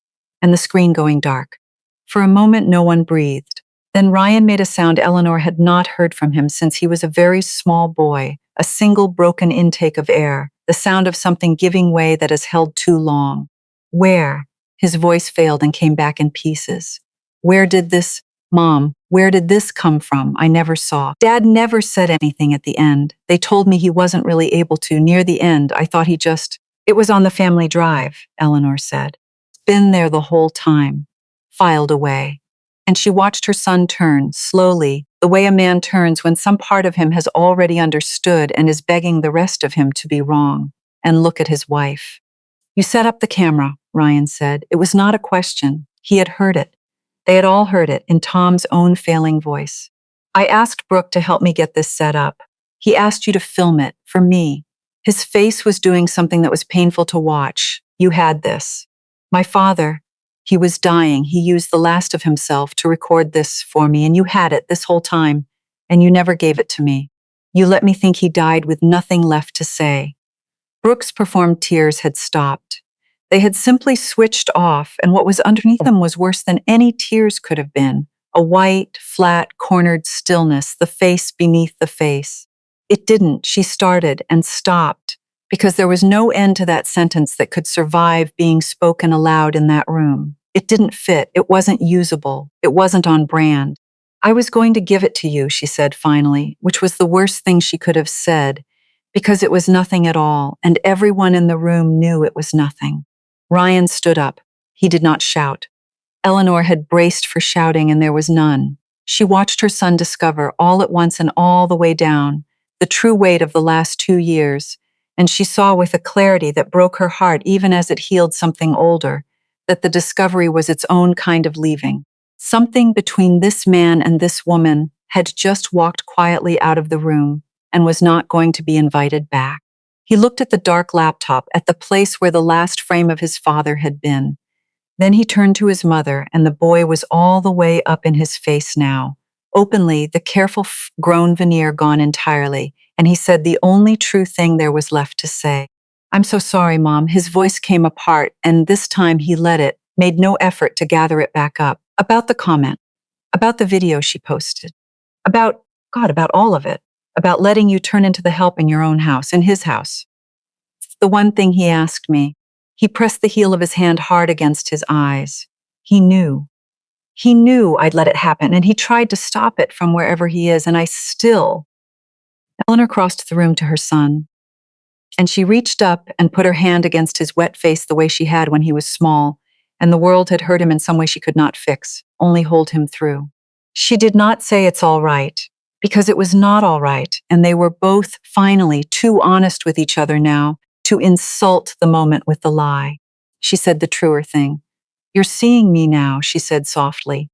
And the screen going dark. For a moment, no one breathed. Then Ryan made a sound Eleanor had not heard from him since he was a very small boy, a single broken intake of air, the sound of something giving way that has held too long. "Where?" His voice failed and came back in pieces. "Where did this, Mom, where did this come from? I never saw. Dad never said anything at the end. They told me he wasn't really able to. Near the end, I thought It was on the family drive," Eleanor said. "Been there the whole time." Filed away. And she watched her son turn, slowly, the way a man turns when some part of him has already understood and is begging the rest of him to be wrong, and look at his wife. "You set up the camera," Ryan said. It was not a question. He had heard it. They had all heard it in Tom's own failing voice. "I asked Brooke to help me get this set up. He asked you to film it, for me. His face was doing something that was painful to watch. You had this. My father, he was dying. He used the last of himself to record this for me, and you had it this whole time, and you never gave it to me. You let me think he died with nothing left to say." Brooke's performed tears had stopped. They had simply switched off, and what was underneath them was worse than any tears could have been. A white, flat, cornered stillness, the face beneath the face. It didn't. She started and stopped, because there was no end to that sentence that could survive being spoken aloud in that room. It didn't fit. It wasn't usable. It wasn't on brand. "I was going to give it to you," she said finally, which was the worst thing she could have said, because it was nothing at all, and everyone in the room knew it was nothing. Ryan stood up. He did not shout. Eleanor had braced for shouting, and there was none. She watched her son discover, all at once and all the way down, the true weight of the last 2 years, and she saw with a clarity that broke her heart even as it healed something older, that the discovery was its own kind of leaving. Something between this man and this woman had just walked quietly out of the room and was not going to be invited back. He looked at the dark laptop, at the place where the last frame of his father had been. Then he turned to his mother, and the boy was all the way up in his face now. Openly, the careful grown veneer gone entirely, and he said the only true thing there was left to say. "I'm so sorry, Mom." His voice came apart, and this time he let it, made no effort to gather it back up. About the comment, about the video she posted, about, God, about all of it, about letting you turn into the help in your own house, in his house. It's the one thing he asked me. He pressed the heel of his hand hard against his eyes. He knew. He knew I'd let it happen, and he tried to stop it from wherever he is, and I still. Eleanor crossed the room to her son, and she reached up and put her hand against his wet face the way she had when he was small, and the world had hurt him in some way she could not fix, only hold him through. She did not say it's all right, because it was not all right, and they were both finally too honest with each other now to insult the moment with the lie. She said the truer thing. "You're seeing me now," she said softly.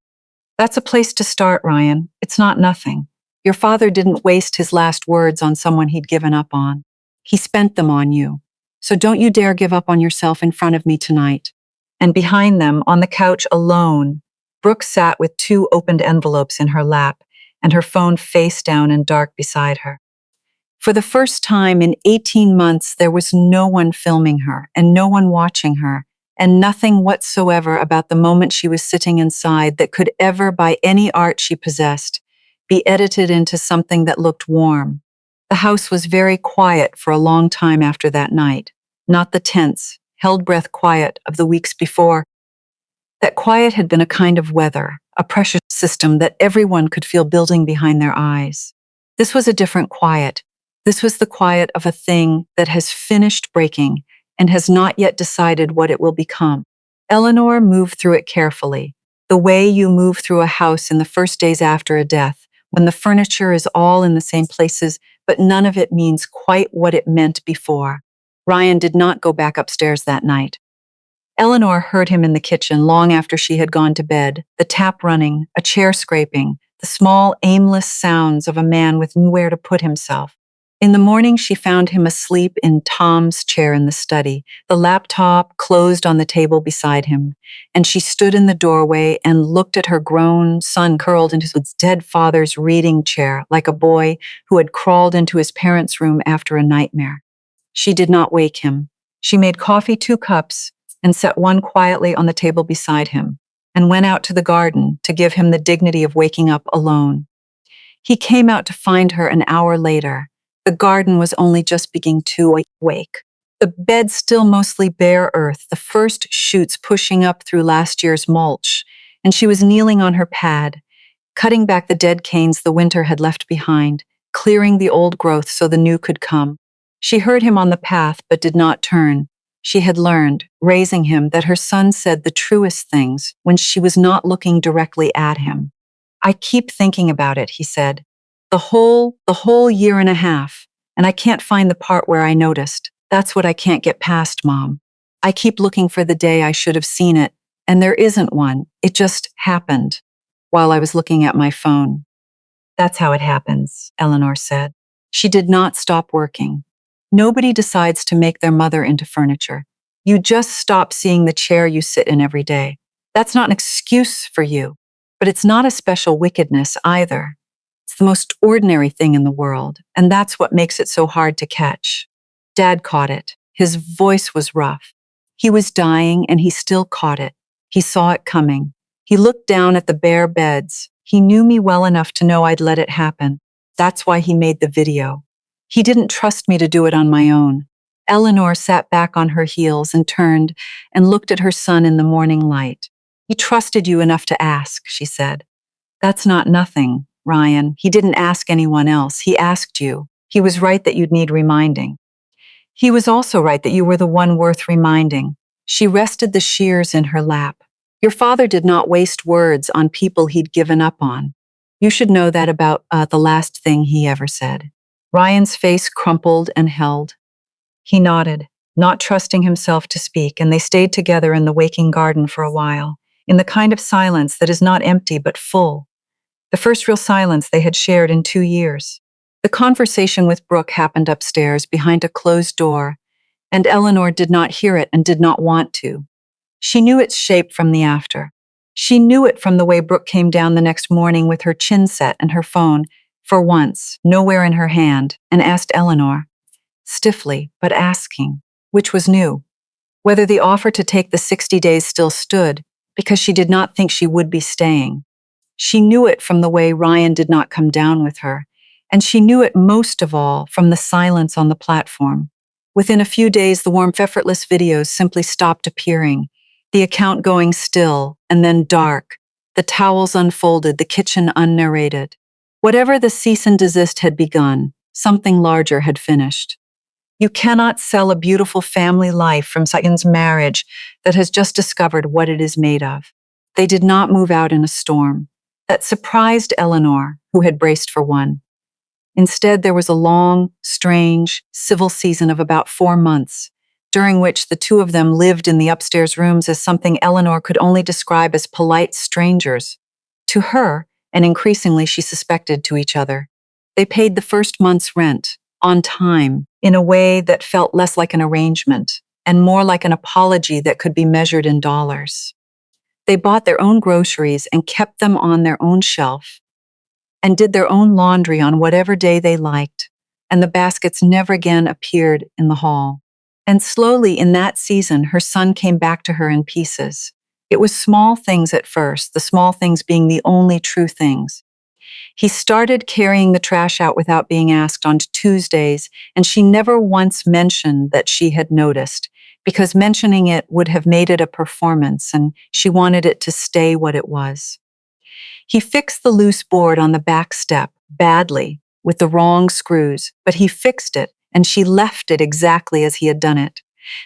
"That's a place to start, Ryan. It's not nothing. Your father didn't waste his last words on someone he'd given up on. He spent them on you. So don't you dare give up on yourself in front of me tonight." And behind them, on the couch alone, Brooke sat with 2 opened envelopes in her lap and her phone face down and dark beside her. For the first time in 18 months, there was no one filming her and no one watching her, and nothing whatsoever about the moment she was sitting inside that could ever, by any art she possessed, be edited into something that looked warm. The house was very quiet for a long time after that night, not the tense, held breath quiet of the weeks before. That quiet had been a kind of weather, a pressure system that everyone could feel building behind their eyes. This was a different quiet. This was the quiet of a thing that has finished breaking and has not yet decided what it will become. Eleanor moved through it carefully, the way you move through a house in the first days after a death, when the furniture is all in the same places, but none of it means quite what it meant before. Ryan did not go back upstairs that night. Eleanor heard him in the kitchen long after she had gone to bed, the tap running, a chair scraping, the small, aimless sounds of a man with nowhere to put himself. In the morning, she found him asleep in Tom's chair in the study, the laptop closed on the table beside him, and she stood in the doorway and looked at her grown son curled into his dead father's reading chair like a boy who had crawled into his parents' room after a nightmare. She did not wake him. She made coffee 2 cups and set one quietly on the table beside him, and went out to the garden to give him the dignity of waking up alone. He came out to find her an hour later. The garden was only just beginning to wake. The bed still mostly bare earth, the first shoots pushing up through last year's mulch, and she was kneeling on her pad, cutting back the dead canes the winter had left behind, clearing the old growth so the new could come. She heard him on the path but did not turn. She had learned, raising him, that her son said the truest things when she was not looking directly at him. "I keep thinking about it," he said. The whole year and a half, and I can't find the part where I noticed. That's what I can't get past, Mom. I keep looking for the day I should have seen it, and there isn't one. It just happened while I was looking at my phone." "That's how it happens," Eleanor said. She did not stop working. Nobody decides to make their mother into furniture. You just stop seeing the chair you sit in every day. That's not an excuse for you, but it's not a special wickedness either. It's the most ordinary thing in the world, and that's what makes it so hard to catch. Dad caught it. His voice was rough. He was dying, and he still caught it. He saw it coming. He looked down at the bare beds. He knew me well enough to know I'd let it happen. That's why he made the video. He didn't trust me to do it on my own. Eleanor sat back on her heels and turned and looked at her son in the morning light. "He trusted you enough to ask," she said. "That's not nothing, Ryan. He didn't ask anyone else. He asked you. He was right that you'd need reminding. He was also right that you were the one worth reminding." She rested the shears in her lap. "Your father did not waste words on people he'd given up on. You should know that about the last thing he ever said." Ryan's face crumpled and held. He nodded. not trusting himself to speak, and they stayed together in the waking garden for a while, in the kind of silence that is not empty but full, the first real silence they had shared in 2 years. The conversation with Brooke happened upstairs behind a closed door, and Eleanor did not hear it and did not want to. She knew its shape from the after. She knew it from the way Brooke came down the next morning with her chin set and her phone, for once, nowhere in her hand, and asked Eleanor, stiffly, but asking, which was new, whether the offer to take the 60 days still stood, because she did not think she would be staying. She knew it from the way Ryan did not come down with her, and she knew it most of all from the silence on the platform. Within a few days, the warm, effortless videos simply stopped appearing, the account going still and then dark, the towels unfolded, the kitchen unnarrated. Whatever the cease and desist had begun, something larger had finished. You cannot sell a beautiful family life from someone's marriage that has just discovered what it is made of. They did not move out in a storm. That surprised Eleanor, who had braced for one. Instead, there was a long, strange, civil season of about 4 months, during which the two of them lived in the upstairs rooms as something Eleanor could only describe as polite strangers. To her, and increasingly she suspected to each other. They paid the first month's rent, on time, in a way that felt less like an arrangement, and more like an apology that could be measured in dollars. They bought their own groceries and kept them on their own shelf, and did their own laundry on whatever day they liked, and the baskets never again appeared in the hall. And slowly in that season, her son came back to her in pieces. It was small things at first, the small things being the only true things. He started carrying the trash out without being asked on Tuesdays, and she never once mentioned that she had noticed, because mentioning it would have made it a performance, and she wanted it to stay what it was. He fixed the loose board on the back step, badly, with the wrong screws, but he fixed it, and she left it exactly as he had done it,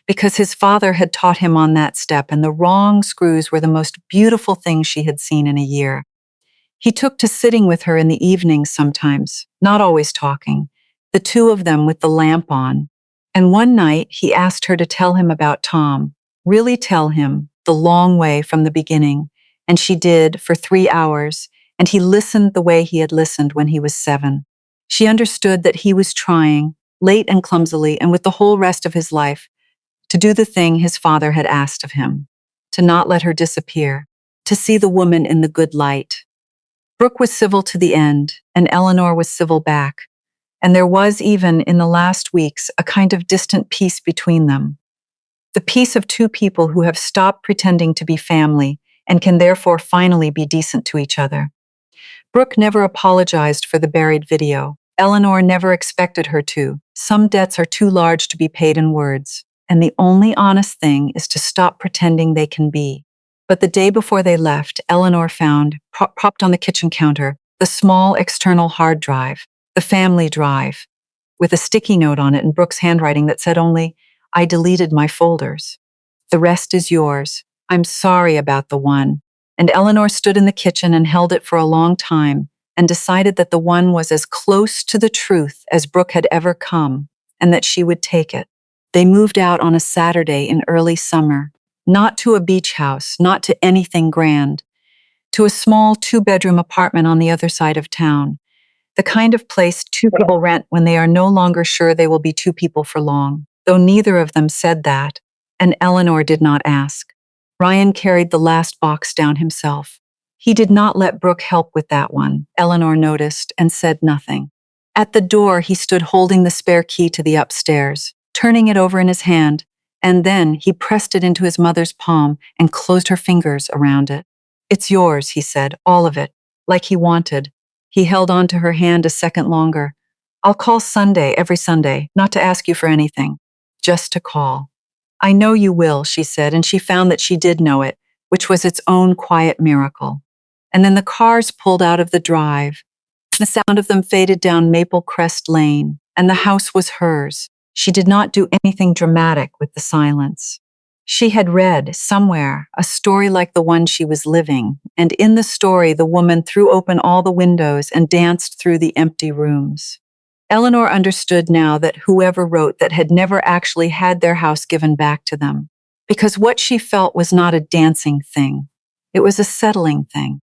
because his father had taught him on that step, and the wrong screws were the most beautiful thing she had seen in a year. He took to sitting with her in the evenings sometimes, not always talking, the two of them with the lamp on. And one night he asked her to tell him about Tom, really tell him, the long way from the beginning, and she did for 3 hours, and he listened the way he had listened when he was 7. She understood that he was trying, late and clumsily, and with the whole rest of his life, to do the thing his father had asked of him, to not let her disappear, to see the woman in the good light. Brooke was civil to the end, and Eleanor was civil back, and there was even, in the last weeks, a kind of distant peace between them. The peace of two people who have stopped pretending to be family and can therefore finally be decent to each other. Brooke never apologized for the buried video. Eleanor never expected her to. Some debts are too large to be paid in words, and the only honest thing is to stop pretending they can be. But the day before they left, Eleanor found, propped on the kitchen counter, the small external hard drive, the family drive, with a sticky note on it in Brooke's handwriting that said only, "I deleted my folders. The rest is yours. I'm sorry about the one." And Eleanor stood in the kitchen and held it for a long time and decided that the one was as close to the truth as Brooke had ever come, and that she would take it. They moved out on a Saturday in early summer, not to a beach house, not to anything grand, to a small 2-bedroom apartment on the other side of town, the kind of place 2 people rent when they are no longer sure they will be 2 people for long, though neither of them said that, and Eleanor did not ask. Ryan carried the last box down himself. He did not let Brooke help with that one, Eleanor noticed, and said nothing. At the door, he stood holding the spare key to the upstairs, turning it over in his hand, and then he pressed it into his mother's palm and closed her fingers around it. "It's yours," he said, "all of it," like he wanted. He held on to her hand a second longer. "I'll call Sunday, every Sunday, not to ask you for anything, just to call." "I know you will," she said, and she found that she did know it, which was its own quiet miracle. And then the cars pulled out of the drive. The sound of them faded down Maple Crest Lane, and the house was hers. She did not do anything dramatic with the silence. She had read, somewhere, a story like the one she was living, and in the story the woman threw open all the windows and danced through the empty rooms. Eleanor understood now that whoever wrote that had never actually had their house given back to them, because what she felt was not a dancing thing. It was a settling thing.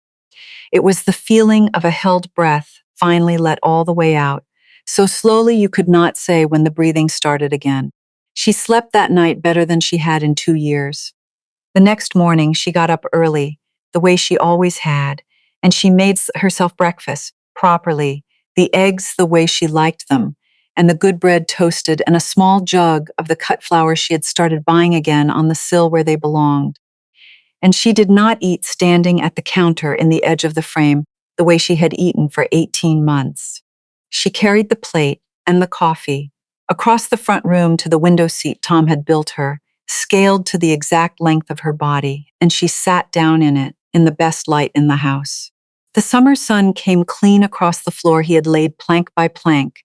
It was the feeling of a held breath, finally let all the way out, so slowly you could not say when the breathing started again. She slept that night better than she had in 2 years. The next morning, she got up early, the way she always had, and she made herself breakfast, properly, the eggs the way she liked them, and the good bread toasted, and a small jug of the cut flour she had started buying again on the sill where they belonged. And she did not eat standing at the counter in the edge of the frame, the way she had eaten for 18 months. She carried the plate and the coffee across the front room to the window seat Tom had built her, scaled to the exact length of her body, and she sat down in it, in the best light in the house. The summer sun came clean across the floor he had laid plank by plank,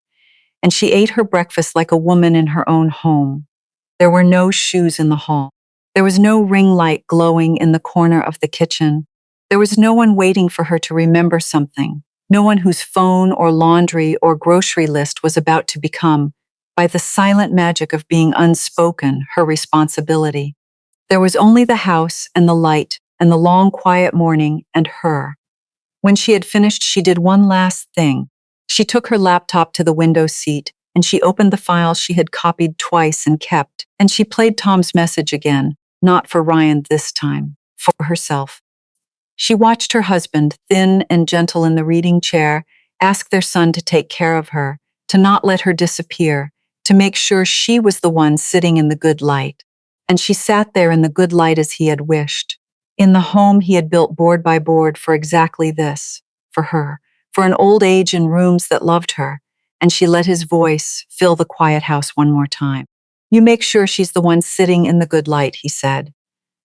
and she ate her breakfast like a woman in her own home. There were no shoes in the hall. There was no ring light glowing in the corner of the kitchen. There was no one waiting for her to remember something, no one whose phone or laundry or grocery list was about to become, by the silent magic of being unspoken, her responsibility. There was only the house and the light and the long quiet morning and her. When she had finished, she did one last thing. She took her laptop to the window seat and she opened the file she had copied twice and kept, and she played Tom's message again, not for Ryan this time, for herself. She watched her husband, thin and gentle in the reading chair, ask their son to take care of her, to not let her disappear, to make sure she was the one sitting in the good light. And she sat there in the good light as he had wished, in the home he had built board by board for exactly this, for her, for an old age in rooms that loved her, and she let his voice fill the quiet house one more time. You make sure she's the one sitting in the good light, he said,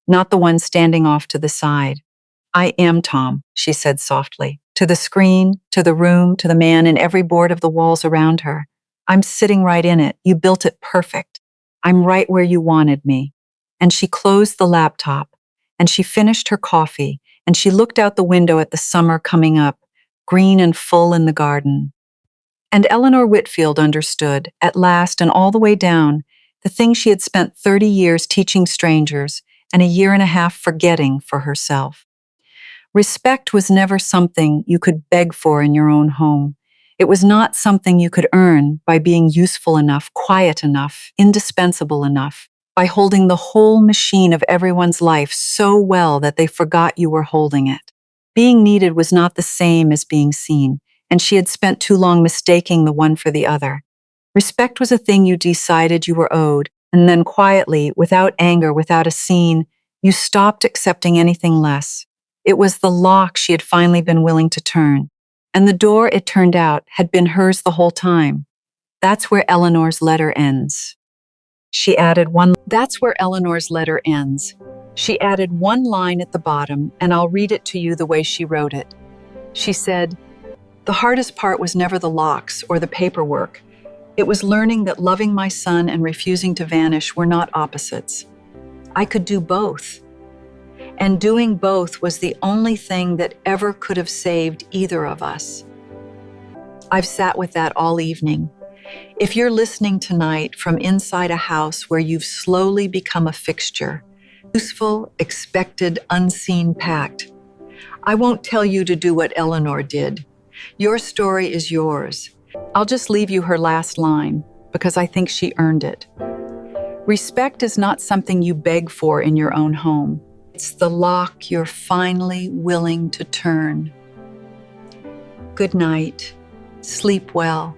not the one standing off to the side. I am Tom, she said softly, to the screen, to the room, to the man in every board of the walls around her. I'm sitting right in it. You built it perfect. I'm right where you wanted me. And she closed the laptop, and she finished her coffee, and she looked out the window at the summer coming up, green and full in the garden. And Eleanor Whitfield understood, at last and all the way down, the thing she had spent 30 years teaching strangers and a year and a half forgetting for herself. Respect was never something you could beg for in your own home. It was not something you could earn by being useful enough, quiet enough, indispensable enough, by holding the whole machine of everyone's life so well that they forgot you were holding it. Being needed was not the same as being seen, and she had spent too long mistaking the one for the other. Respect was a thing you decided you were owed, and then quietly, without anger, without a scene, you stopped accepting anything less. It was the lock she had finally been willing to turn, and the door, it turned out, had been hers the whole time. That's where Eleanor's letter ends. That's where Eleanor's letter ends. She added one line at the bottom, and I'll read it to you the way she wrote it. She said, "The hardest part was never the locks or the paperwork. It was learning that loving my son and refusing to vanish were not opposites. I could do both. And doing both was the only thing that ever could have saved either of us." I've sat with that all evening. If you're listening tonight from inside a house where you've slowly become a fixture, useful, expected, unseen pact, I won't tell you to do what Eleanor did. Your story is yours. I'll just leave you her last line, because I think she earned it. Respect is not something you beg for in your own home. It's the lock you're finally willing to turn. Good night. Sleep well.